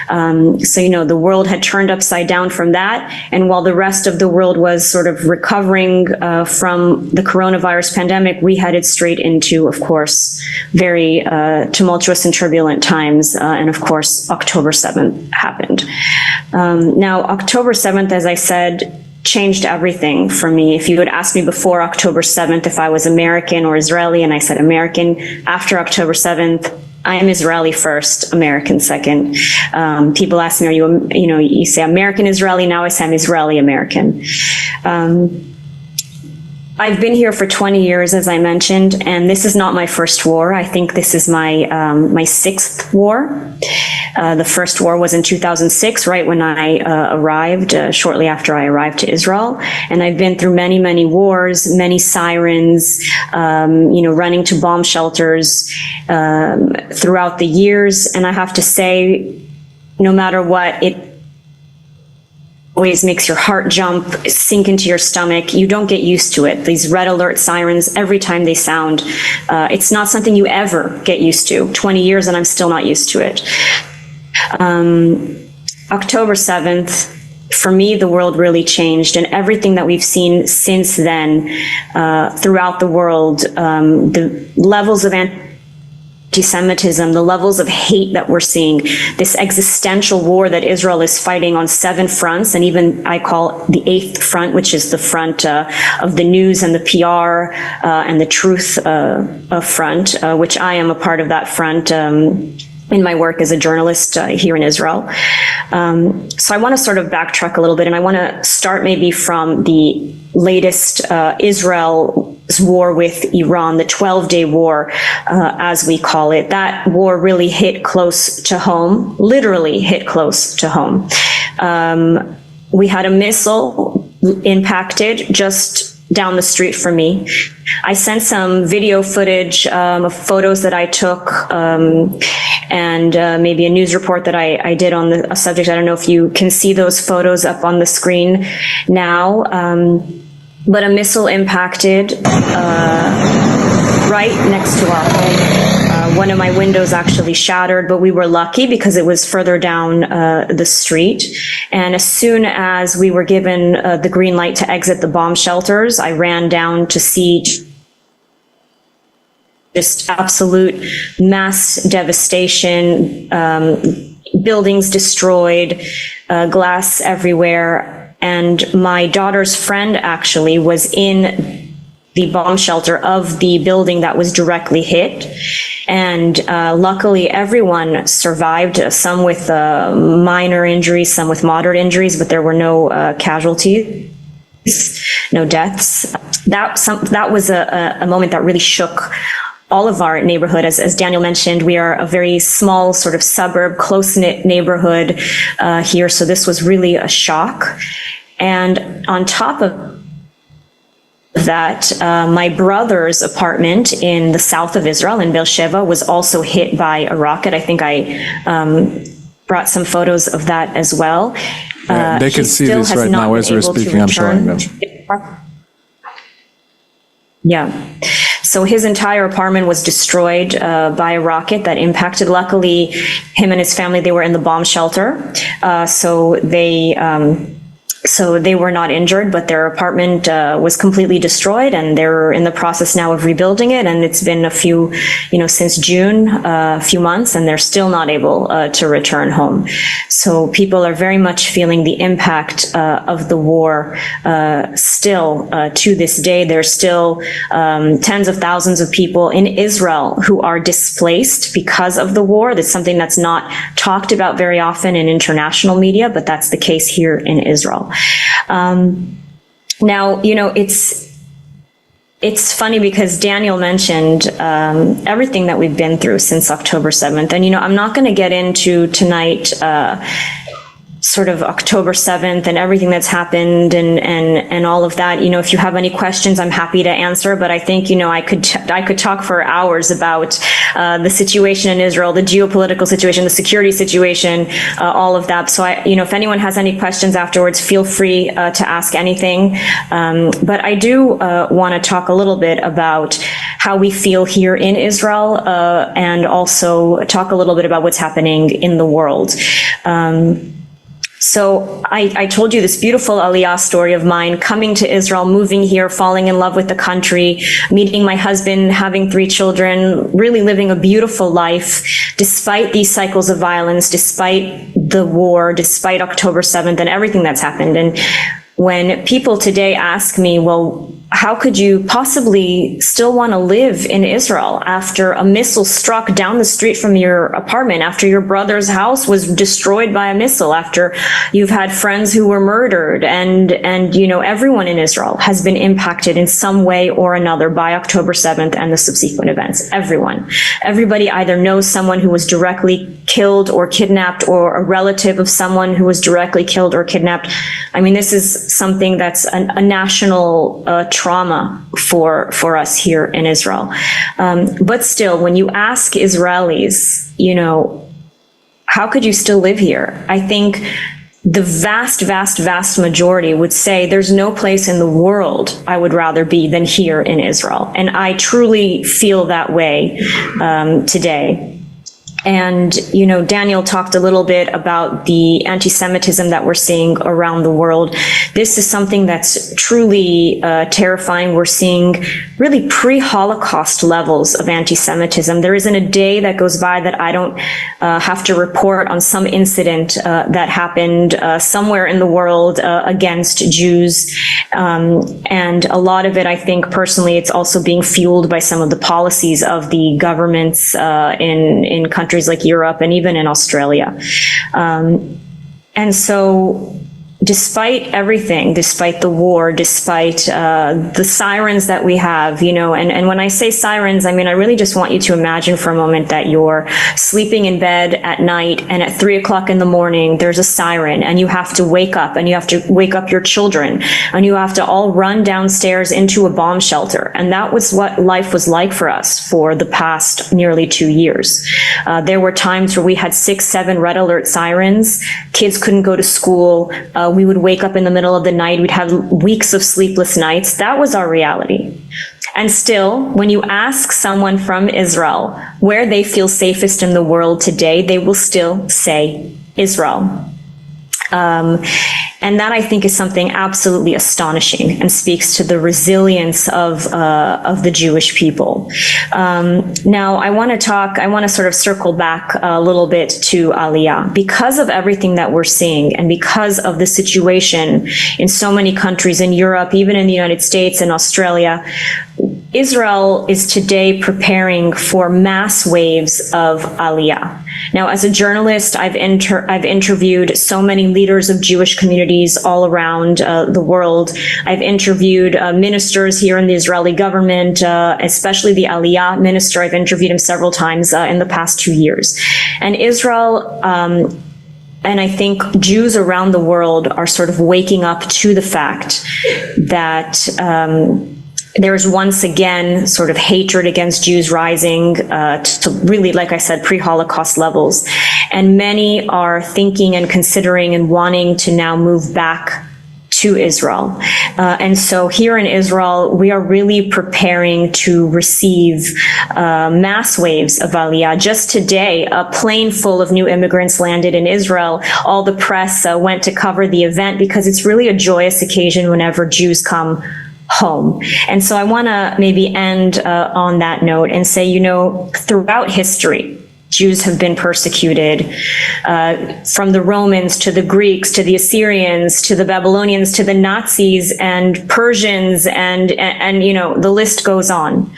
So, the world had turned upside down from that. And while the rest of the world was sort of recovering from the coronavirus pandemic, we headed straight into, of course, very tumultuous and turbulent times. And of course, October 7th happened. Now, October 7th, as I said, changed everything for me. If you had asked me before October 7th if I was American or Israeli, and I said American, after October 7th, I'm Israeli first, American second. People ask me, you say American Israeli, now I say I'm Israeli American. I've been here for 20 years, as I mentioned, and this is not my first war. I think this is my sixth war. The first war was in 2006, right when I arrived, shortly after I arrived to Israel. And I've been through many, many wars, many sirens, running to bomb shelters throughout the years. And I have to say, no matter what, it always makes your heart jump, sink into your stomach. You don't get used to it. These red alert sirens, every time they sound, it's not something you ever get used to. 20 years and I'm still not used to it. October 7th, for me, the world really changed, and everything that we've seen since then throughout the world, the levels of anti-Semitism, the levels of hate that we're seeing, this existential war that Israel is fighting on 7 fronts, and even I call the 8th front, which is the front of the news and the PR and the truth front, which I am a part of that front in my work as a journalist here in Israel. So I want to sort of backtrack a little bit, and I want to start maybe from the latest Israel's war with Iran, the 12-day war, as we call it. That war really hit close to home, literally hit close to home. We had a missile impacted just down the street from me. I sent some video footage of photos that I took and maybe a news report that I did on the subject. I don't know if you can see those photos up on the screen now, but a missile impacted right next to our home. One of my windows actually shattered, but we were lucky because it was further down the street. And as soon as we were given the green light to exit the bomb shelters, I ran down to see just absolute mass devastation, buildings destroyed, glass everywhere. And my daughter's friend actually was in the bomb shelter of the building that was directly hit. And luckily, everyone survived, some with minor injuries, some with moderate injuries, but there were no casualties, no deaths. That was a moment that really shook all of our neighborhood. As Daniel mentioned, we are a very small sort of suburb, close-knit neighborhood here. So this was really a shock. And on top of that, my brother's apartment in the south of Israel, in Beersheba, was also hit by a rocket. I think I brought some photos of that as well. They can see this right now as we're speaking. I'm showing them. Yeah. So his entire apartment was destroyed by a rocket that impacted. Luckily, him and his family, they were in the bomb shelter. So they were not injured, but their apartment was completely destroyed, and they're in the process now of rebuilding it. And it's been since June, a few months, and they're still not able to return home. So people are very much feeling the impact of the war still to this day. There's still tens of thousands of people in Israel who are displaced because of the war. That's something that's not talked about very often in international media, but that's the case here in Israel. Now, it's funny because Daniel mentioned everything that we've been through since October 7th. And, I'm not going to get into tonight sort of October 7th and everything that's happened and all of that. If you have any questions, I'm happy to answer. But I think, I could talk for hours about the situation in Israel, the geopolitical situation, the security situation, all of that. So if anyone has any questions afterwards, feel free to ask anything. But I do want to talk a little bit about how we feel here in Israel, and also talk a little bit about what's happening in the world. So I told you this beautiful Aliyah story of mine, coming to Israel, moving here, falling in love with the country, meeting my husband, having 3 children, really living a beautiful life, despite these cycles of violence, despite the war, despite October 7th and everything that's happened. And when people today ask me, well, how could you possibly still want to live in Israel after a missile struck down the street from your apartment, after your brother's house was destroyed by a missile, after you've had friends who were murdered, and everyone in Israel has been impacted in some way or another by October 7th and the subsequent events. Everybody either knows someone who was directly killed or kidnapped, or a relative of someone who was directly killed or kidnapped. I mean, this is something that's a national trauma for us here in Israel. But still, when you ask Israelis, how could you still live here? I think the vast majority would say there's no place in the world I would rather be than here in Israel. And I truly feel that way today. And, Daniel talked a little bit about the anti-Semitism that we're seeing around the world. This is something that's truly terrifying. We're seeing really pre-Holocaust levels of anti-Semitism. There isn't a day that goes by that I don't have to report on some incident that happened somewhere in the world against Jews. And a lot of it, I think, personally, it's also being fueled by some of the policies of the governments in countries like Europe and even in Australia. And so despite everything, despite the war, despite the sirens that we have, and when I say sirens, I mean, I really just want you to imagine for a moment that you're sleeping in bed at night, and at 3 o'clock in the morning, there's a siren, and you have to wake up, and you have to wake up your children, and you have to all run downstairs into a bomb shelter. And that was what life was like for us for the past nearly 2 years. There were times where we had 6, 7 red alert sirens. Kids couldn't go to school. We would wake up in the middle of the night. We'd have weeks of sleepless nights. That was our reality. And still, when you ask someone from Israel where they feel safest in the world today, they will still say Israel. And that, I think, is something absolutely astonishing and speaks to the resilience of the Jewish people. Now, I want to sort of circle back a little bit to Aliyah. Because of everything that we're seeing, and because of the situation in so many countries in Europe, even in the United States and Australia, Israel is today preparing for mass waves of Aliyah. Now, as a journalist, I've interviewed so many leaders of Jewish communities all around the world. I've interviewed ministers here in the Israeli government, especially the Aliyah minister. I've interviewed him several times in the past 2 years. And Israel, and I think Jews around the world are sort of waking up to the fact that there's once again sort of hatred against Jews rising to really, like I said, pre-Holocaust levels. And many are thinking and considering and wanting to now move back to Israel. And so here in Israel, we are really preparing to receive mass waves of Aliyah. Just today, a plane full of new immigrants landed in Israel. All the press went to cover the event because it's really a joyous occasion whenever Jews come home. And so I want to maybe end on that note and say, throughout history, Jews have been persecuted, from the Romans to the Greeks to the Assyrians to the Babylonians to the Nazis and Persians and the list goes on.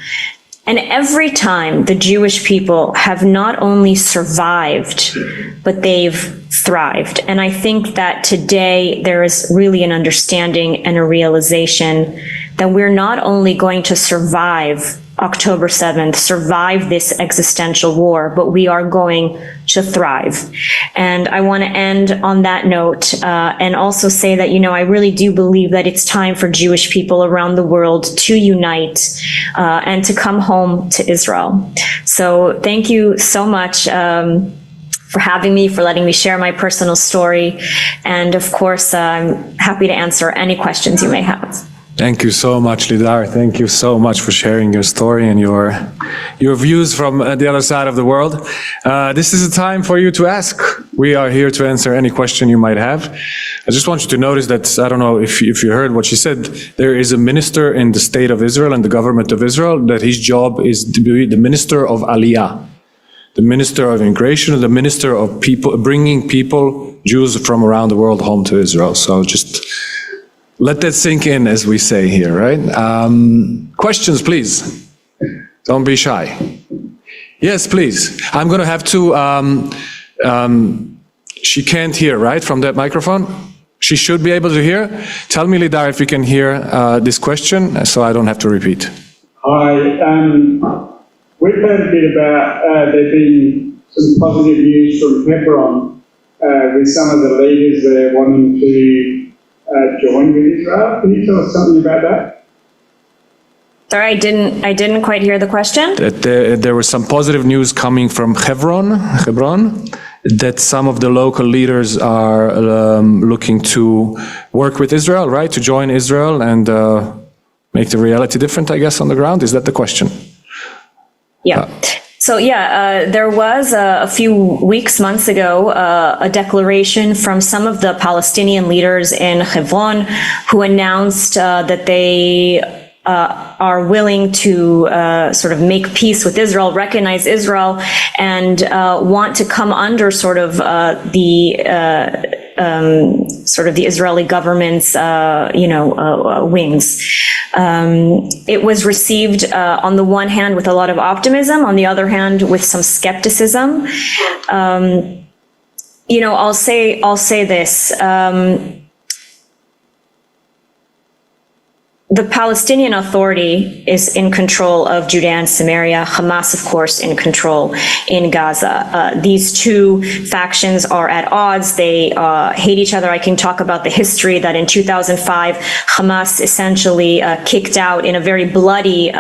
And every time the Jewish people have not only survived, but they've thrived. And I think that today there is really an understanding and a realization that we're not only going to survive October 7th, survive this existential war, but we are going to thrive. And I want to end on that note and also say that, I really do believe that it's time for Jewish people around the world to unite and to come home to Israel. So thank you so much for having me, for letting me share my personal story. And of course, I'm happy to answer any questions you may have. Thank you so much, Lidar. Thank you so much for sharing your story and your views from the other side of the world. This is a time for you to ask. We are here to answer any question you might have. I just want you to notice that, I don't know if you heard what she said, there is a minister in the state of Israel and the government of Israel that his job is to be the minister of Aliyah, the minister of immigration, the minister of people, bringing people, Jews from around the world home to Israel. So just Let that sink in, as we say here, right? Questions, please. Don't be shy. Yes, please. I'm going to have to, she can't hear, right, from that microphone? She should be able to hear. Tell me, Lidar, if you can hear this question, so I don't have to repeat. Hi. We've heard a bit about there being some positive news from Hebron with some of the leaders there wanting to join with Israel. Can you tell us something about that? Sorry, I didn't quite hear the question. That there was some positive news coming from Hebron, that some of the local leaders are looking to work with Israel, right? To join Israel and make the reality different, I guess, on the ground. Is that the question? Yeah. So there was a few months ago, a declaration from some of the Palestinian leaders in Hebron who announced that they are willing to sort of make peace with Israel, recognize Israel, and want to come under sort of the Israeli government's wings. It was received on the one hand with a lot of optimism, on the other hand with some skepticism. I'll say this. The Palestinian Authority is in control of Judea and Samaria, Hamas, of course, in control in Gaza. These two factions are at odds. They hate each other. I can talk about the history that in 2005, Hamas essentially kicked out, in a very bloody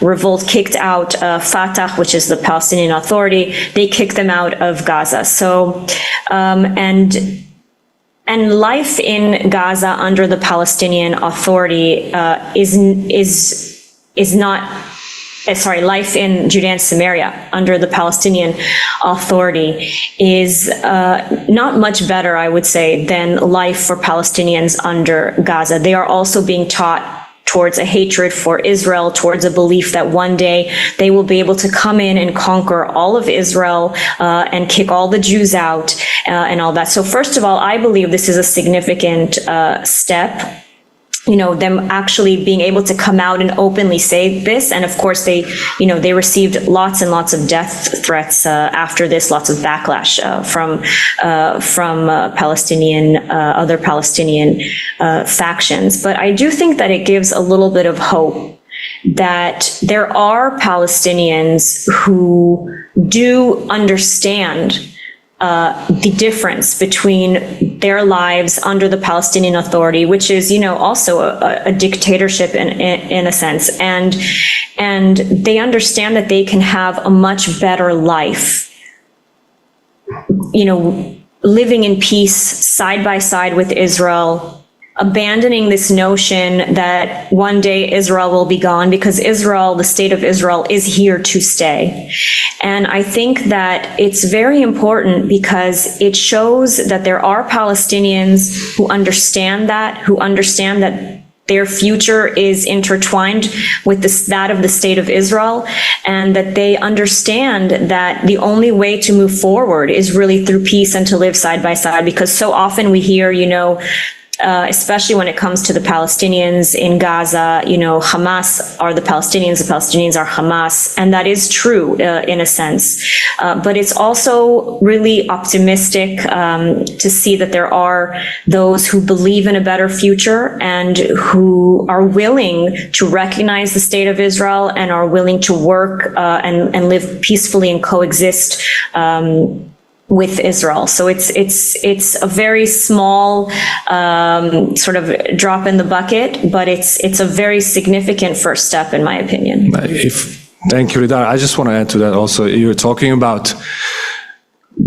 revolt, kicked out Fatah, which is the Palestinian Authority. They kicked them out of Gaza. So, and life in Gaza under the Palestinian Authority life in Judea and Samaria under the Palestinian Authority is not much better, I would say, than life for Palestinians under Gaza. They are also being taught towards a hatred for Israel, towards a belief that one day they will be able to come in and conquer all of Israel and kick all the Jews out and all that. So first of all, I believe this is a significant step. Them actually being able to come out and openly say this. And of course, they received lots and lots of death threats after this, lots of backlash from other Palestinian factions. But I do think that it gives a little bit of hope that there are Palestinians who do understand the difference between their lives under the Palestinian Authority, which is, also a dictatorship in a sense, and they understand that they can have a much better life, living in peace side by side with Israel, abandoning this notion that one day Israel will be gone, because Israel, the state of Israel, is here to stay. And I think that it's very important because it shows that there are Palestinians who understand that their future is intertwined with that of the state of Israel, and that they understand that the only way to move forward is really through peace and to live side by side. Because so often we hear, especially when it comes to the Palestinians in Gaza, Hamas are the Palestinians are Hamas, and that is true in a sense. But it's also really optimistic to see that there are those who believe in a better future and who are willing to recognize the state of Israel and are willing to work and live peacefully and coexist with Israel. So it's a very small sort of drop in the bucket, but it's a very significant first step, in my opinion. Thank you, Lidar. I just want to add to that also. You're talking about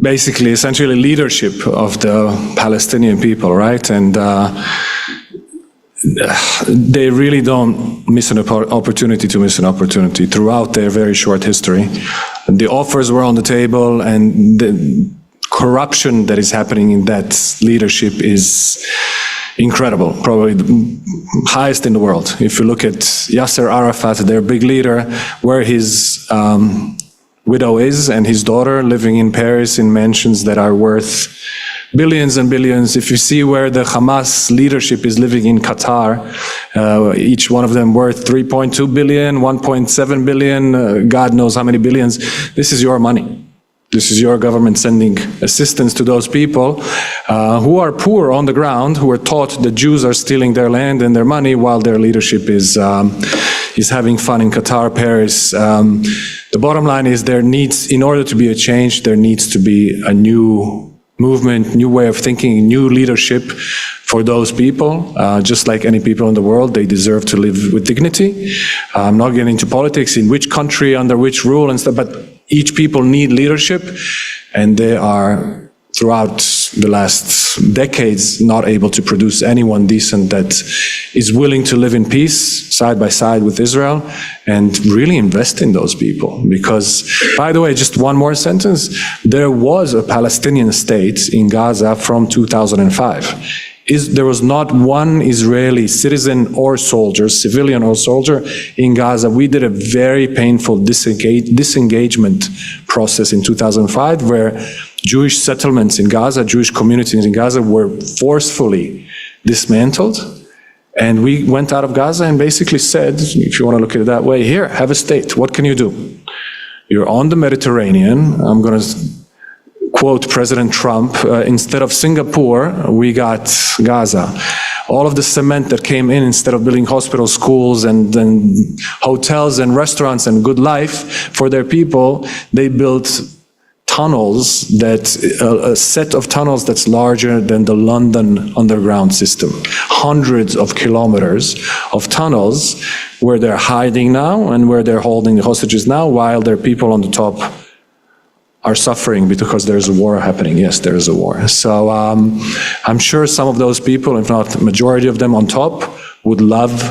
basically, essentially, leadership of the Palestinian people, right? And they really don't miss an opportunity throughout their very short history. The offers were on the table, and the corruption that is happening in that leadership is incredible, probably the highest in the world. If you look at Yasser Arafat, their big leader, where his widow is and his daughter living in Paris in mansions that are worth billions and billions. If you see where the Hamas leadership is living in Qatar, each one of them worth 3.2 billion, 1.7 billion, God knows how many billions. This is your money. This is your government sending assistance to those people who are poor on the ground, who are taught that Jews are stealing their land and their money while their leadership is having fun in Qatar, Paris. The bottom line is in order to be a change, there needs to be a new movement, new way of thinking, new leadership for those people. Just like any people in the world, they deserve to live with dignity. I'm not getting into politics, in which country, under which rule and stuff, but each people need leadership, and they are, throughout the last decades, not able to produce anyone decent that is willing to live in peace, side by side with Israel, and really invest in those people. Because, by the way, just one more sentence, there was a Palestinian state in Gaza from 2005. There was not one Israeli citizen or soldier, civilian or soldier, in Gaza. We did a very painful disengagement process in 2005, where Jewish settlements in Gaza, Jewish communities in Gaza were forcefully dismantled. And we went out of Gaza and basically said, if you want to look at it that way, here, have a state. What can you do? You're on the Mediterranean. I'm going to quote President Trump, instead of Singapore, we got Gaza. All of the cement that came in, instead of building hospitals, schools, and hotels and restaurants and good life for their people, they built tunnels, a set of tunnels that's larger than the London underground system. Hundreds of kilometers of tunnels where they're hiding now and where they're holding the hostages now, while their people on the top are suffering because there's a war happening. Yes, there is a war. So I'm sure some of those people, if not the majority of them on top, would love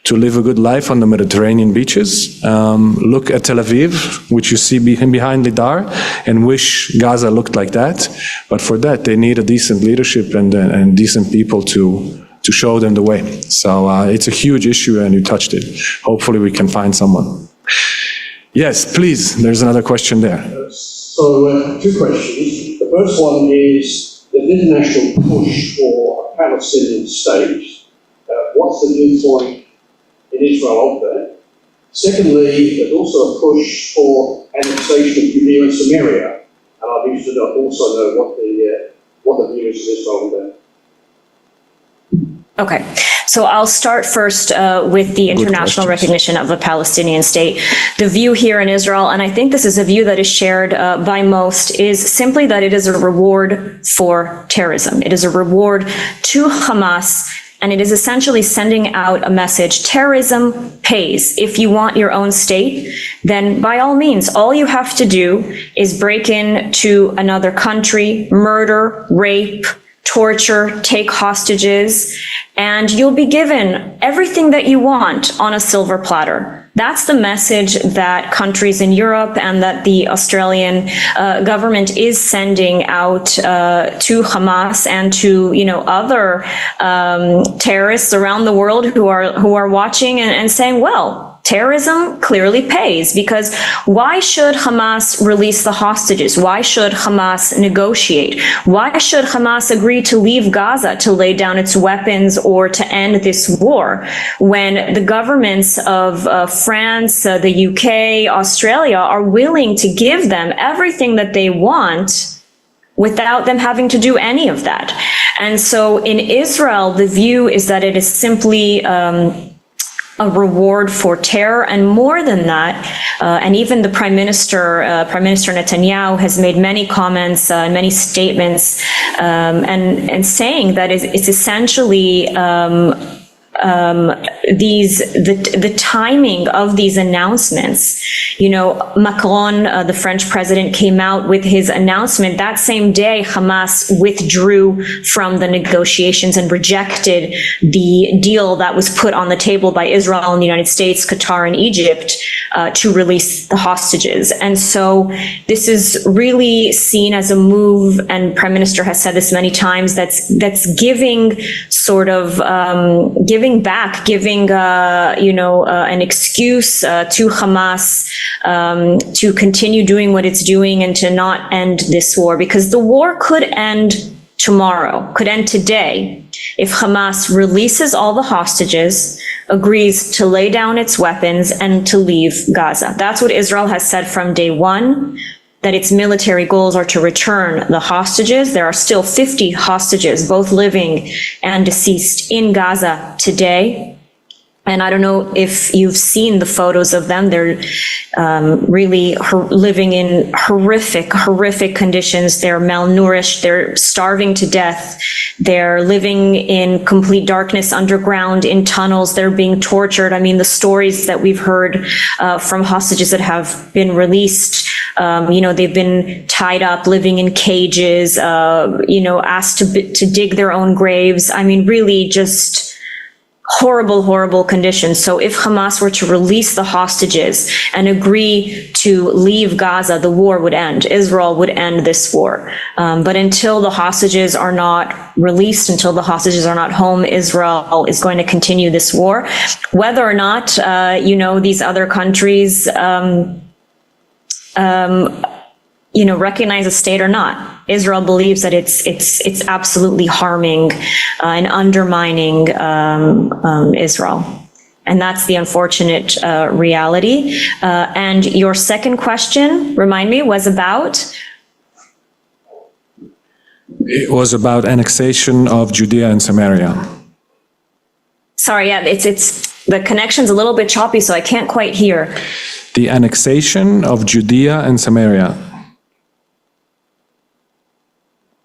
to live a good life on the Mediterranean beaches. Look at Tel Aviv, which you see behind Lidar, and wish Gaza looked like that. But for that, they need a decent leadership and decent people to show them the way. So it's a huge issue, and you touched it. Hopefully we can find someone. Yes, please, there's another question there. So, two questions. The first one is the international push for a Palestinian state. What's the viewpoint in Israel of that? Secondly, there's also a push for annexation of Judea and Samaria, and I'd be interested to also know what the view is of Israel on that. Okay, so I'll start first with the international recognition of a Palestinian state. The view here in Israel, and I think this is a view that is shared by most, is simply that it is a reward for terrorism. It is a reward to Hamas, and it is essentially sending out a message. Terrorism pays. If you want your own state, then by all means, all you have to do is break into another country, murder, rape, torture, take hostages, and you'll be given everything that you want on a silver platter. That's the message that countries in Europe and that the Australian government is sending out to Hamas and to, other terrorists around the world who are watching and saying, well, terrorism clearly pays, because why should Hamas release the hostages? Why should Hamas negotiate? Why should Hamas agree to leave Gaza, to lay down its weapons or to end this war, when the governments of France, the UK, Australia are willing to give them everything that they want without them having to do any of that? And so in Israel, the view is that it is simply a reward for terror, and more than that, and even the Prime Minister Netanyahu has made many comments, many statements, and saying that it's essentially the timing of these announcements. Macron, the French president, came out with his announcement. That same day, Hamas withdrew from the negotiations and rejected the deal that was put on the table by Israel and the United States, Qatar, and Egypt to release the hostages. And so this is really seen as a move, and Prime Minister has said this many times, that's giving sort of giving back, giving an excuse to Hamas to continue doing what it's doing and to not end this war, because the war could end tomorrow, could end today, if Hamas releases all the hostages, agrees to lay down its weapons and to leave Gaza. That's what Israel has said from day one, that its military goals are to return the hostages. There are still 50 hostages, both living and deceased, in Gaza today. And I don't know if you've seen the photos of them. They're really living in horrific conditions. They're malnourished. They're starving to death. They're living in complete darkness underground in tunnels. They're being tortured. I mean, the stories that we've heard from hostages that have been released, they've been tied up, living in cages, asked to dig their own graves. I mean, really just horrible conditions. So if Hamas were to release the hostages and agree to leave Gaza, the war would end. Israel would end this war. But until the hostages are not released, until the hostages are not home, Israel is going to continue this war. Whether or not, these other countries, recognize a state or not, Israel believes that it's absolutely harming and undermining Israel. And that's the unfortunate reality. And your second question, remind me, was about? It was about annexation of Judea and Samaria. Sorry, yeah, it's the connection's a little bit choppy, so I can't quite hear. The annexation of Judea and Samaria.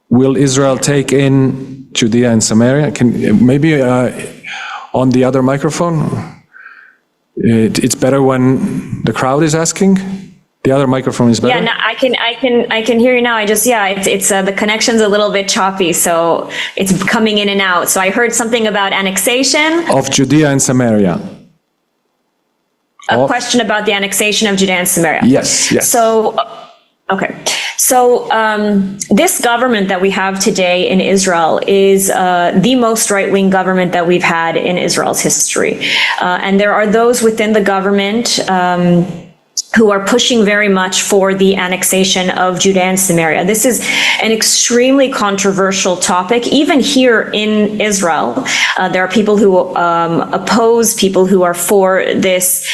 Will Israel take in Judea and Samaria? Can maybe on the other microphone? It's better when the crowd is asking. The other microphone is better. Yeah, no, I can hear you now. It's the connection's a little bit choppy, so it's coming in and out. So I heard something about annexation of Judea and Samaria. A question about the annexation of Judea and Samaria. Yes. So, okay. So this government that we have today in Israel is the most right-wing government that we've had in Israel's history. And there are those within the government who are pushing very much for the annexation of Judea and Samaria. This is an extremely controversial topic. Even here in Israel, there are people who oppose, people who are for this.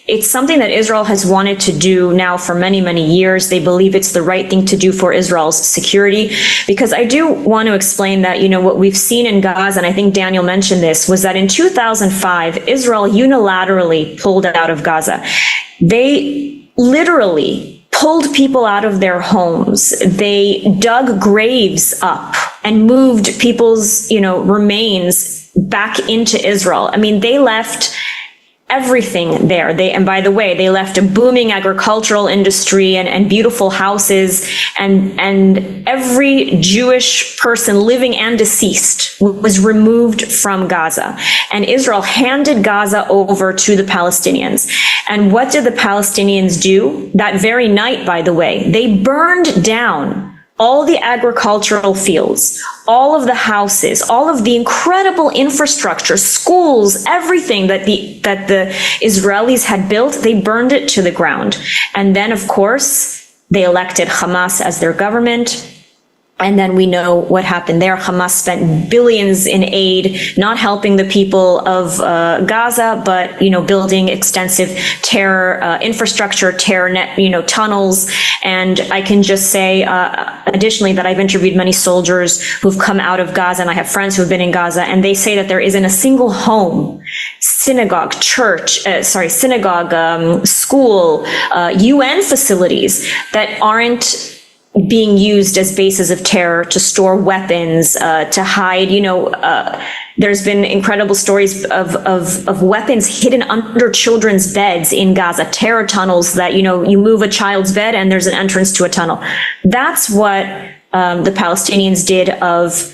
It's something that Israel has wanted to do now for many years. They believe it's the right thing to do for Israel's security. Because I do want to explain that, what we've seen in Gaza, and I think Daniel mentioned this, was that in 2005, Israel unilaterally pulled out of Gaza. They literally pulled people out of their homes. They dug graves up and moved people's, remains back into Israel. I mean, they left everything there. And by the way, they left a booming agricultural industry and beautiful houses, and every Jewish person, living and deceased, was removed from Gaza. And Israel handed Gaza over to the Palestinians. And what did the Palestinians do? That very night, by the way, they burned down all the agricultural fields, all of the houses, all of the incredible infrastructure, schools, everything that the Israelis had built, they burned it to the ground. And then, of course, they elected Hamas as their government. And then we know what happened there. Hamas spent billions in aid, not helping the people of Gaza, but, building extensive terror infrastructure, terror net, tunnels. And I can just say, additionally, that I've interviewed many soldiers who've come out of Gaza, and I have friends who've been in Gaza, and they say that there isn't a single home, synagogue, church, school, UN facilities that aren't being used as bases of terror, to store weapons, to hide, there's been incredible stories of weapons hidden under children's beds in Gaza, terror tunnels that, you move a child's bed and there's an entrance to a tunnel. That's what the Palestinians did of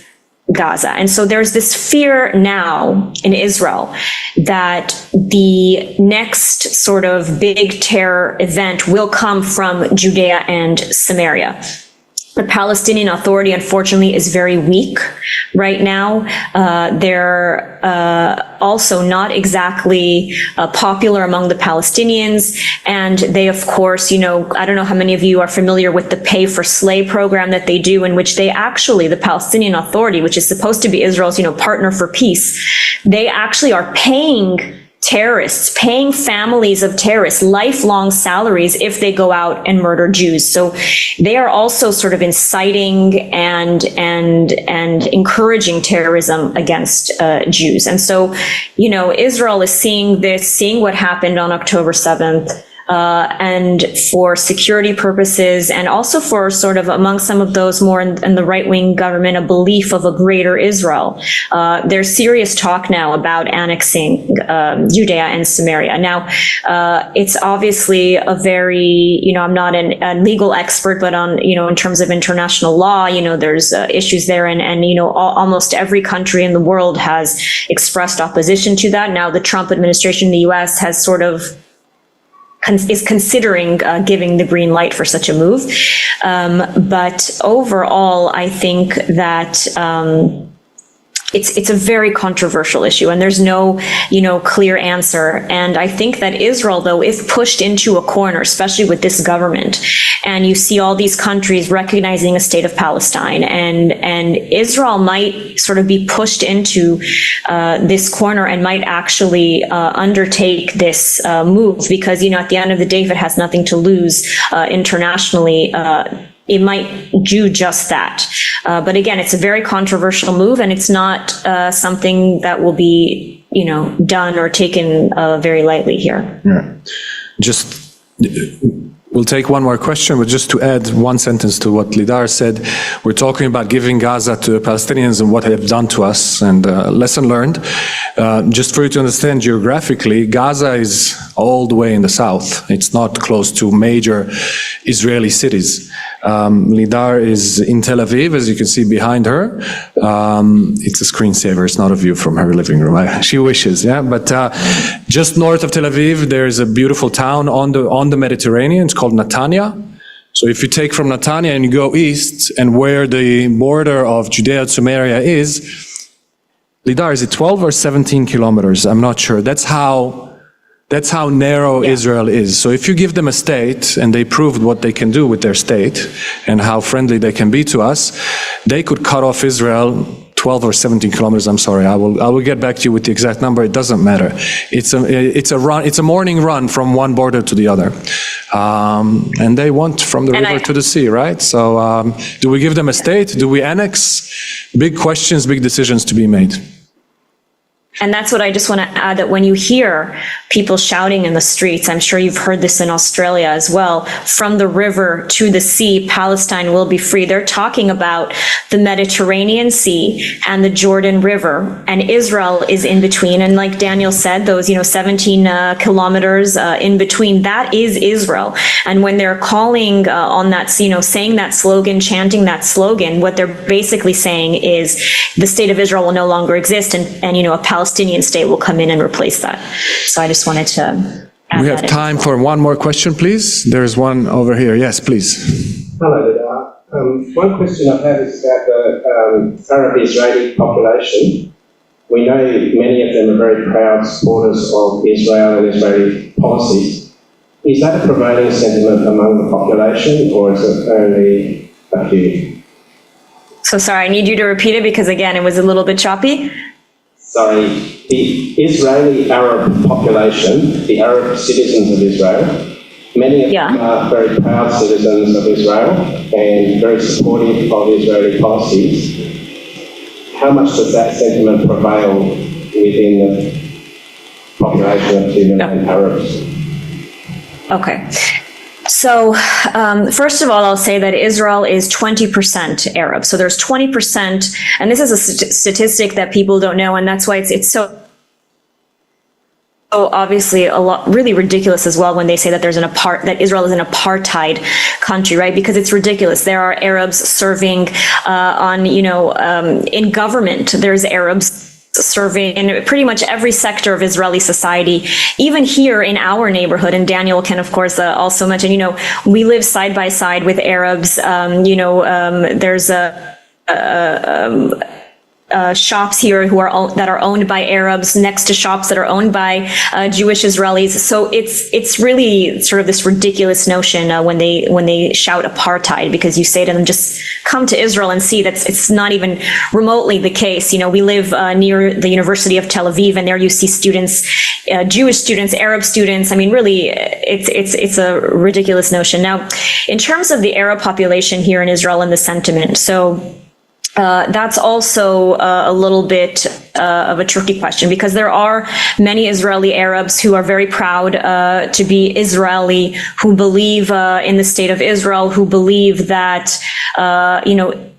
Gaza. And so there's this fear now in Israel that the next sort of big terror event will come from Judea and Samaria. The Palestinian Authority, unfortunately, is very weak right now. They're also not exactly popular among the Palestinians. And they, of course, I don't know how many of you are familiar with the pay for slay program that they do, in which they actually, the Palestinian Authority, which is supposed to be Israel's, partner for peace, they actually are paying terrorists, paying families of terrorists lifelong salaries if they go out and murder Jews. So they are also sort of inciting and encouraging terrorism against Jews. And so, Israel is seeing this, seeing what happened on October 7th. And for security purposes, and also for sort of among some of those more in the right-wing government, a belief of a greater Israel. There's serious talk now about annexing Judea and Samaria. Now, it's obviously a very, I'm not a legal expert, but on, in terms of international law, there's issues there, and almost every country in the world has expressed opposition to that. Now, the Trump administration in the U.S. has sort of is considering giving the green light for such a move. But overall, I think that it's a very controversial issue, and there's no, clear answer. And I think that Israel, though, if pushed into a corner, especially with this government, and you see all these countries recognizing a state of Palestine, and Israel might sort of be pushed into this corner and might actually undertake this move, because, at the end of the day, if it has nothing to lose internationally, it might do just that. But again, it's a very controversial move, and it's not something that will be, done or taken very lightly here. Yeah. We'll take one more question, but just to add one sentence to what Lidar said, we're talking about giving Gaza to the Palestinians and what they have done to us, and lesson learned. Just for you to understand geographically, Gaza is all the way in the south. It's not close to major Israeli cities. Lidar is in Tel Aviv, as you can see behind her. It's a screensaver, it's not a view from her living room. She wishes, yeah? But just north of Tel Aviv, there is a beautiful town on the Mediterranean. It's called Netanya. So if you take from Netanya and you go east, and where the border of Judea and Samaria is, Lidar, is it 12 or 17 kilometers? I'm not sure. That's how narrow Israel is. So if you give them a state, and they proved what they can do with their state and how friendly they can be to us, they could cut off Israel 12 or 17 kilometers. I'm sorry, I will get back to you with the exact number. It doesn't matter. It's a morning run from one border to the other. And they want from the river to the sea, right? So do we give them a state? Do we annex? Big questions, big decisions to be made. And that's what I just want to add, that when you hear people shouting in the streets, I'm sure you've heard this in Australia as well, from the river to the sea, Palestine will be free. They're talking about the Mediterranean Sea and the Jordan River, and Israel is in between. And like Daniel said, those, 17 kilometers in between, that is Israel. And when they're calling on that, saying that slogan, chanting that slogan, what they're basically saying is the state of Israel will no longer exist, and a Palestinian state will come in and replace that. So I just wanted to add We have time for one more question, please. There's one over here. Yes, please. Hello, Lidar. One question I have is about the Arab-Israeli population. We know many of them are very proud supporters of Israel and Israeli policies. Is that a prevailing sentiment among the population, or is it only a few? So sorry, I need you to repeat it, because again, it was a little bit choppy. Sorry, the Israeli Arab population, the Arab citizens of Israel, many of them are very proud citizens of Israel and very supportive of Israeli policies. How much does that sentiment prevail within the population of 2 million Arabs? Okay. So first of all, I'll say that Israel is 20% Arab. So there's 20%, and this is a statistic that people don't know, and that's why it's so obviously really ridiculous as well when they say that that Israel is an apartheid country, right? Because it's ridiculous. There are Arabs serving in government. There's Arabs survey in pretty much every sector of Israeli society, even here in our neighborhood. And Daniel can, of course, also mention, we live side by side with Arabs. There's shops here that are owned by Arabs next to shops that are owned by Jewish Israelis. So it's really sort of this ridiculous notion when they shout apartheid, because you say to them, just come to Israel and see that it's not even remotely the case. We live near the University of Tel Aviv, and there you see students, Jewish students, Arab students. I mean, really, it's a ridiculous notion. Now, in terms of the Arab population here in Israel and the sentiment, so that's also a little bit of a tricky question, because there are many Israeli Arabs who are very proud to be Israeli, who believe in the state of Israel, who believe that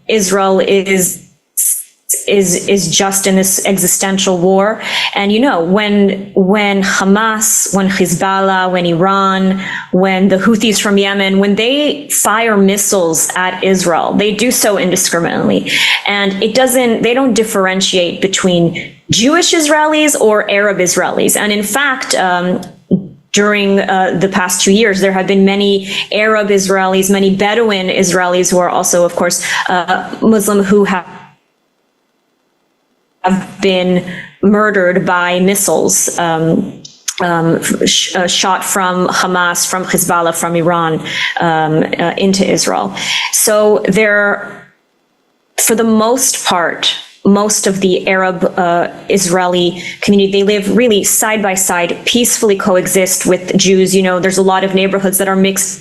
Israel is just in this existential war. And when Hamas, when Hezbollah, when Iran, when the Houthis from Yemen, when they fire missiles at Israel, they do so indiscriminately. And they don't differentiate between Jewish Israelis or Arab Israelis. And in fact, during the past 2 years, there have been many Arab Israelis, many Bedouin Israelis who are also, of course, Muslim, who have been murdered by missiles shot from Hamas, from Hezbollah, from Iran into Israel. So for the most part, most of the Arab Israeli community, they live really side by side, peacefully coexist with Jews. There's a lot of neighborhoods that are mixed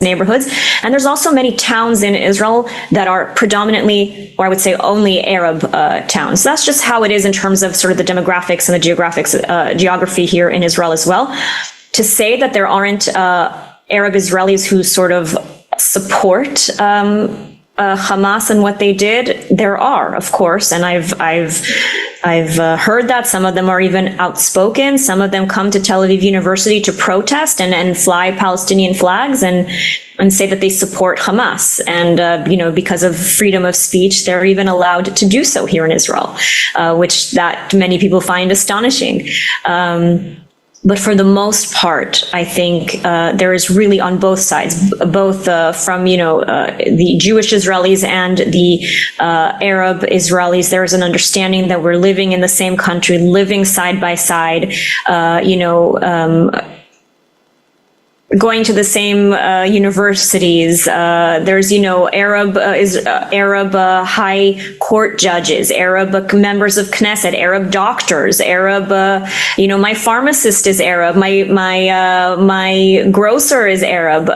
neighborhoods. And there's also many towns in Israel that are predominantly, or I would say only, Arab towns. So that's just how it is in terms of sort of the demographics and the geography here in Israel as well. To say that there aren't Arab Israelis who sort of support Hamas and what they did, there are, of course, and I've heard that. Some of them are even outspoken. Some of them come to Tel Aviv University to protest and fly Palestinian flags and say that they support Hamas. And because of freedom of speech, they're even allowed to do so here in Israel, which that many people find astonishing. But for the most part, I think there is really on both sides, both from the Jewish Israelis and the Arab Israelis, there is an understanding that we're living in the same country, living side by side, going to the same universities. There's Arab high court judges, Arab members of Knesset, Arab doctors, Arab my pharmacist is Arab, my grocer is Arab.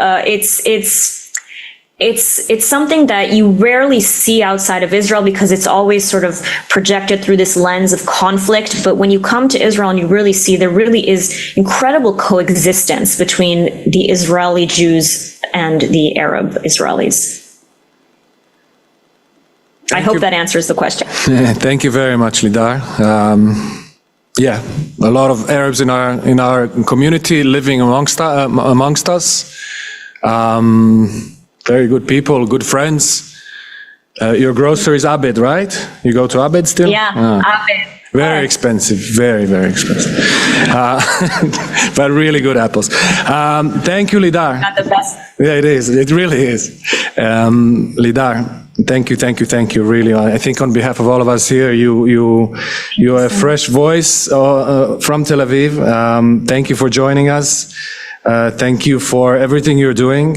It's something that you rarely see outside of Israel, because it's always sort of projected through this lens of conflict. But when you come to Israel and you really see there really is incredible coexistence between the Israeli Jews and the Arab Israelis. I hope that answers the question. Thank you very much, Lidar. A lot of Arabs in our community living amongst us. Very good people, good friends. Your grocery is Abed, right? You go to Abed still? Yeah, Abed. Very expensive, very, very expensive. But really good apples. Thank you, Lidar. Not the best. Yeah, it is. It really is. Lidar, thank you, really. I think on behalf of all of us here, you are a fresh voice from Tel Aviv. Thank you for joining us. Thank you for everything you're doing.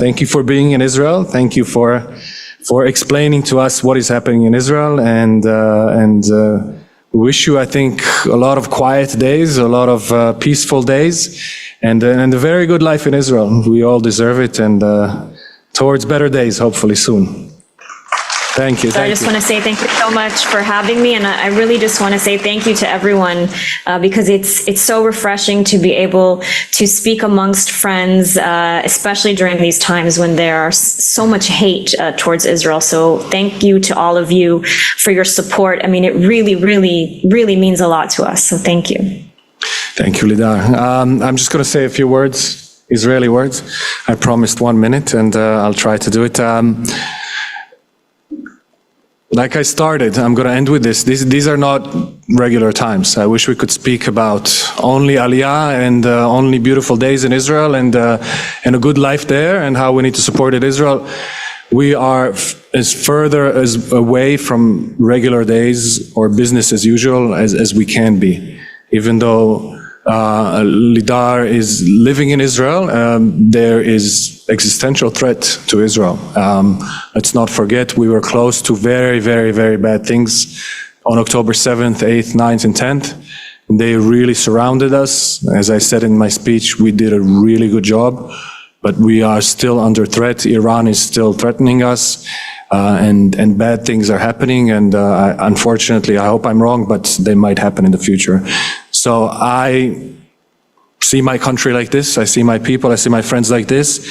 Thank you for being in Israel. Thank you for explaining to us what is happening in Israel. And we wish you, I think, a lot of quiet days, a lot of peaceful days, and a very good life in Israel. We all deserve it, and towards better days, hopefully soon. Thank you. So I just want to say thank you so much for having me, and I really just want to say thank you to everyone, because it's so refreshing to be able to speak amongst friends, especially during these times when there are so much hate towards Israel. So thank you to all of you for your support. I mean, it really, really, really means a lot to us. So thank you. Thank you, Lidar. I'm just going to say a few words, Israeli words. I promised 1 minute, and I'll try to do it. like I started, I'm going to end with this. These are not regular times. I wish we could speak about only Aliyah and only beautiful days in Israel and a good life there and how we need to support it Israel. We are as further as away from regular days or business as usual as we can be. Even though Lidar is living in Israel, there is existential threat to Israel. Let's not forget we were close to very, very, very bad things on October 7th, 8th, 9th, and 10th. They really surrounded us. As I said in my speech, we did a really good job, but we are still under threat. Iran is still threatening us, and bad things are happening. And unfortunately, I hope I'm wrong, but they might happen in the future. So I see my country like this. I see my people. I see my friends like this.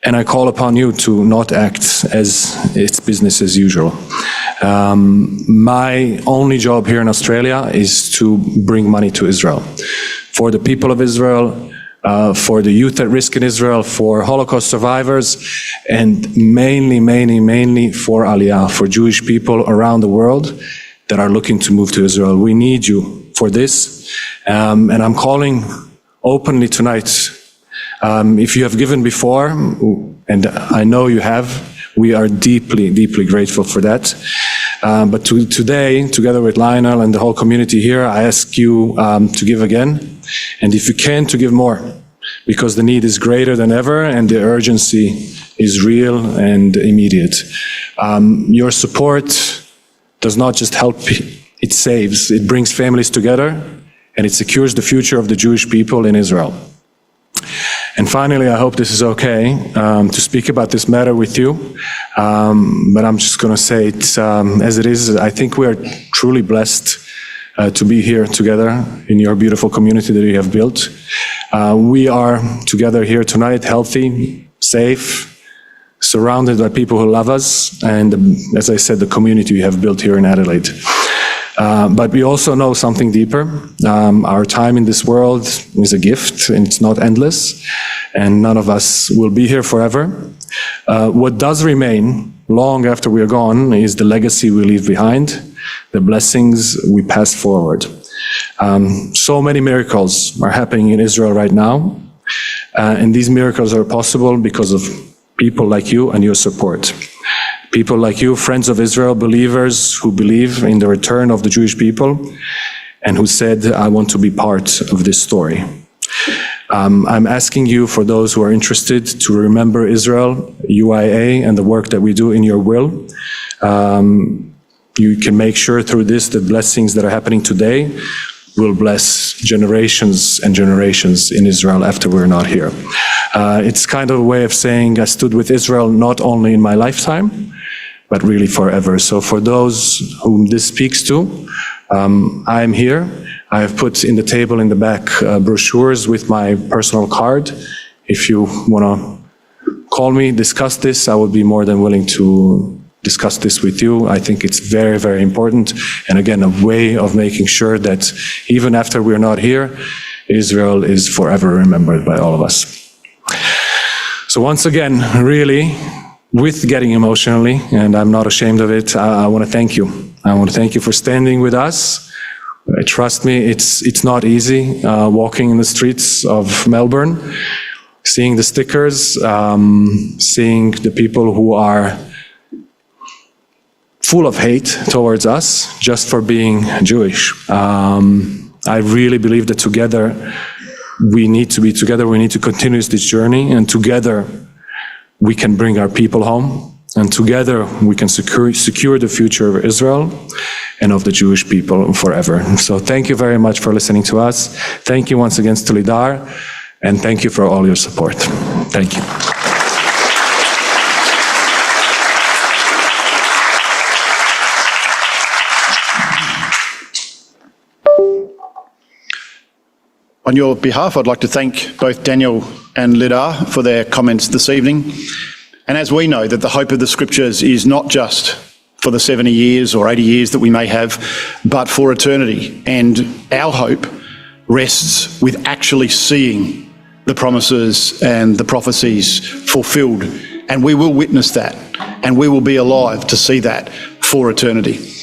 And I call upon you to not act as it's business as usual. My only job here in Australia is to bring money to Israel. For the people of Israel, for the youth at risk in Israel, for Holocaust survivors, and mainly for Aliyah, for Jewish people around the world that are looking to move to Israel. We need you for this. And I'm calling openly tonight. If you have given before, and I know you have, we are deeply, deeply grateful for that. But today, together with Lionel and the whole community here, I ask you to give again. And if you can, to give more, because the need is greater than ever and the urgency is real and immediate. Your support does not just help, it saves, it brings families together, and it secures the future of the Jewish people in Israel. And finally, I hope this is okay to speak about this matter with you, but I'm just going to say it as it is. I think we are truly blessed to be here together in your beautiful community that you have built. We are together here tonight, healthy, safe, surrounded by people who love us, and as I said, the community you have built here in Adelaide. But we also know something deeper. Our time in this world is a gift, and it's not endless, and none of us will be here forever. What does remain long after we are gone is the legacy we leave behind, the blessings we pass forward. So many miracles are happening in Israel right now, and these miracles are possible because of people like you and your support. People like you, friends of Israel, believers who believe in the return of the Jewish people and who said, I want to be part of this story. I'm asking you, for those who are interested, to remember Israel, UIA, and the work that we do in your will. You can make sure through this that blessings that are happening today will bless generations and generations in Israel after we're not here. It's kind of a way of saying I stood with Israel not only in my lifetime, but really forever. So for those whom this speaks to, I am here. I have put in the table in the back brochures with my personal card. If you want to call me, discuss this, I would be more than willing to discuss this with you. I think it's very, very important. And again, a way of making sure that even after we're not here, Israel is forever remembered by all of us. So once again, really, with getting emotionally, and I'm not ashamed of it, I want to thank you. I want to thank you for standing with us. Trust me, it's not easy walking in the streets of Melbourne, seeing the stickers, seeing the people who are full of hate towards us just for being Jewish. I really believe that together we need to be together, we need to continue this journey, and together we can bring our people home, and together we can secure the future of Israel and of the Jewish people forever. So thank you very much for listening to us. Thank you once again to Lidar, and thank you for all your support. Thank you. On your behalf, I'd like to thank both Daniel and Lidar for their comments this evening. And as we know that the hope of the Scriptures is not just for the 70 years or 80 years that we may have, but for eternity. And our hope rests with actually seeing the promises and the prophecies fulfilled. And we will witness that, and we will be alive to see that for eternity.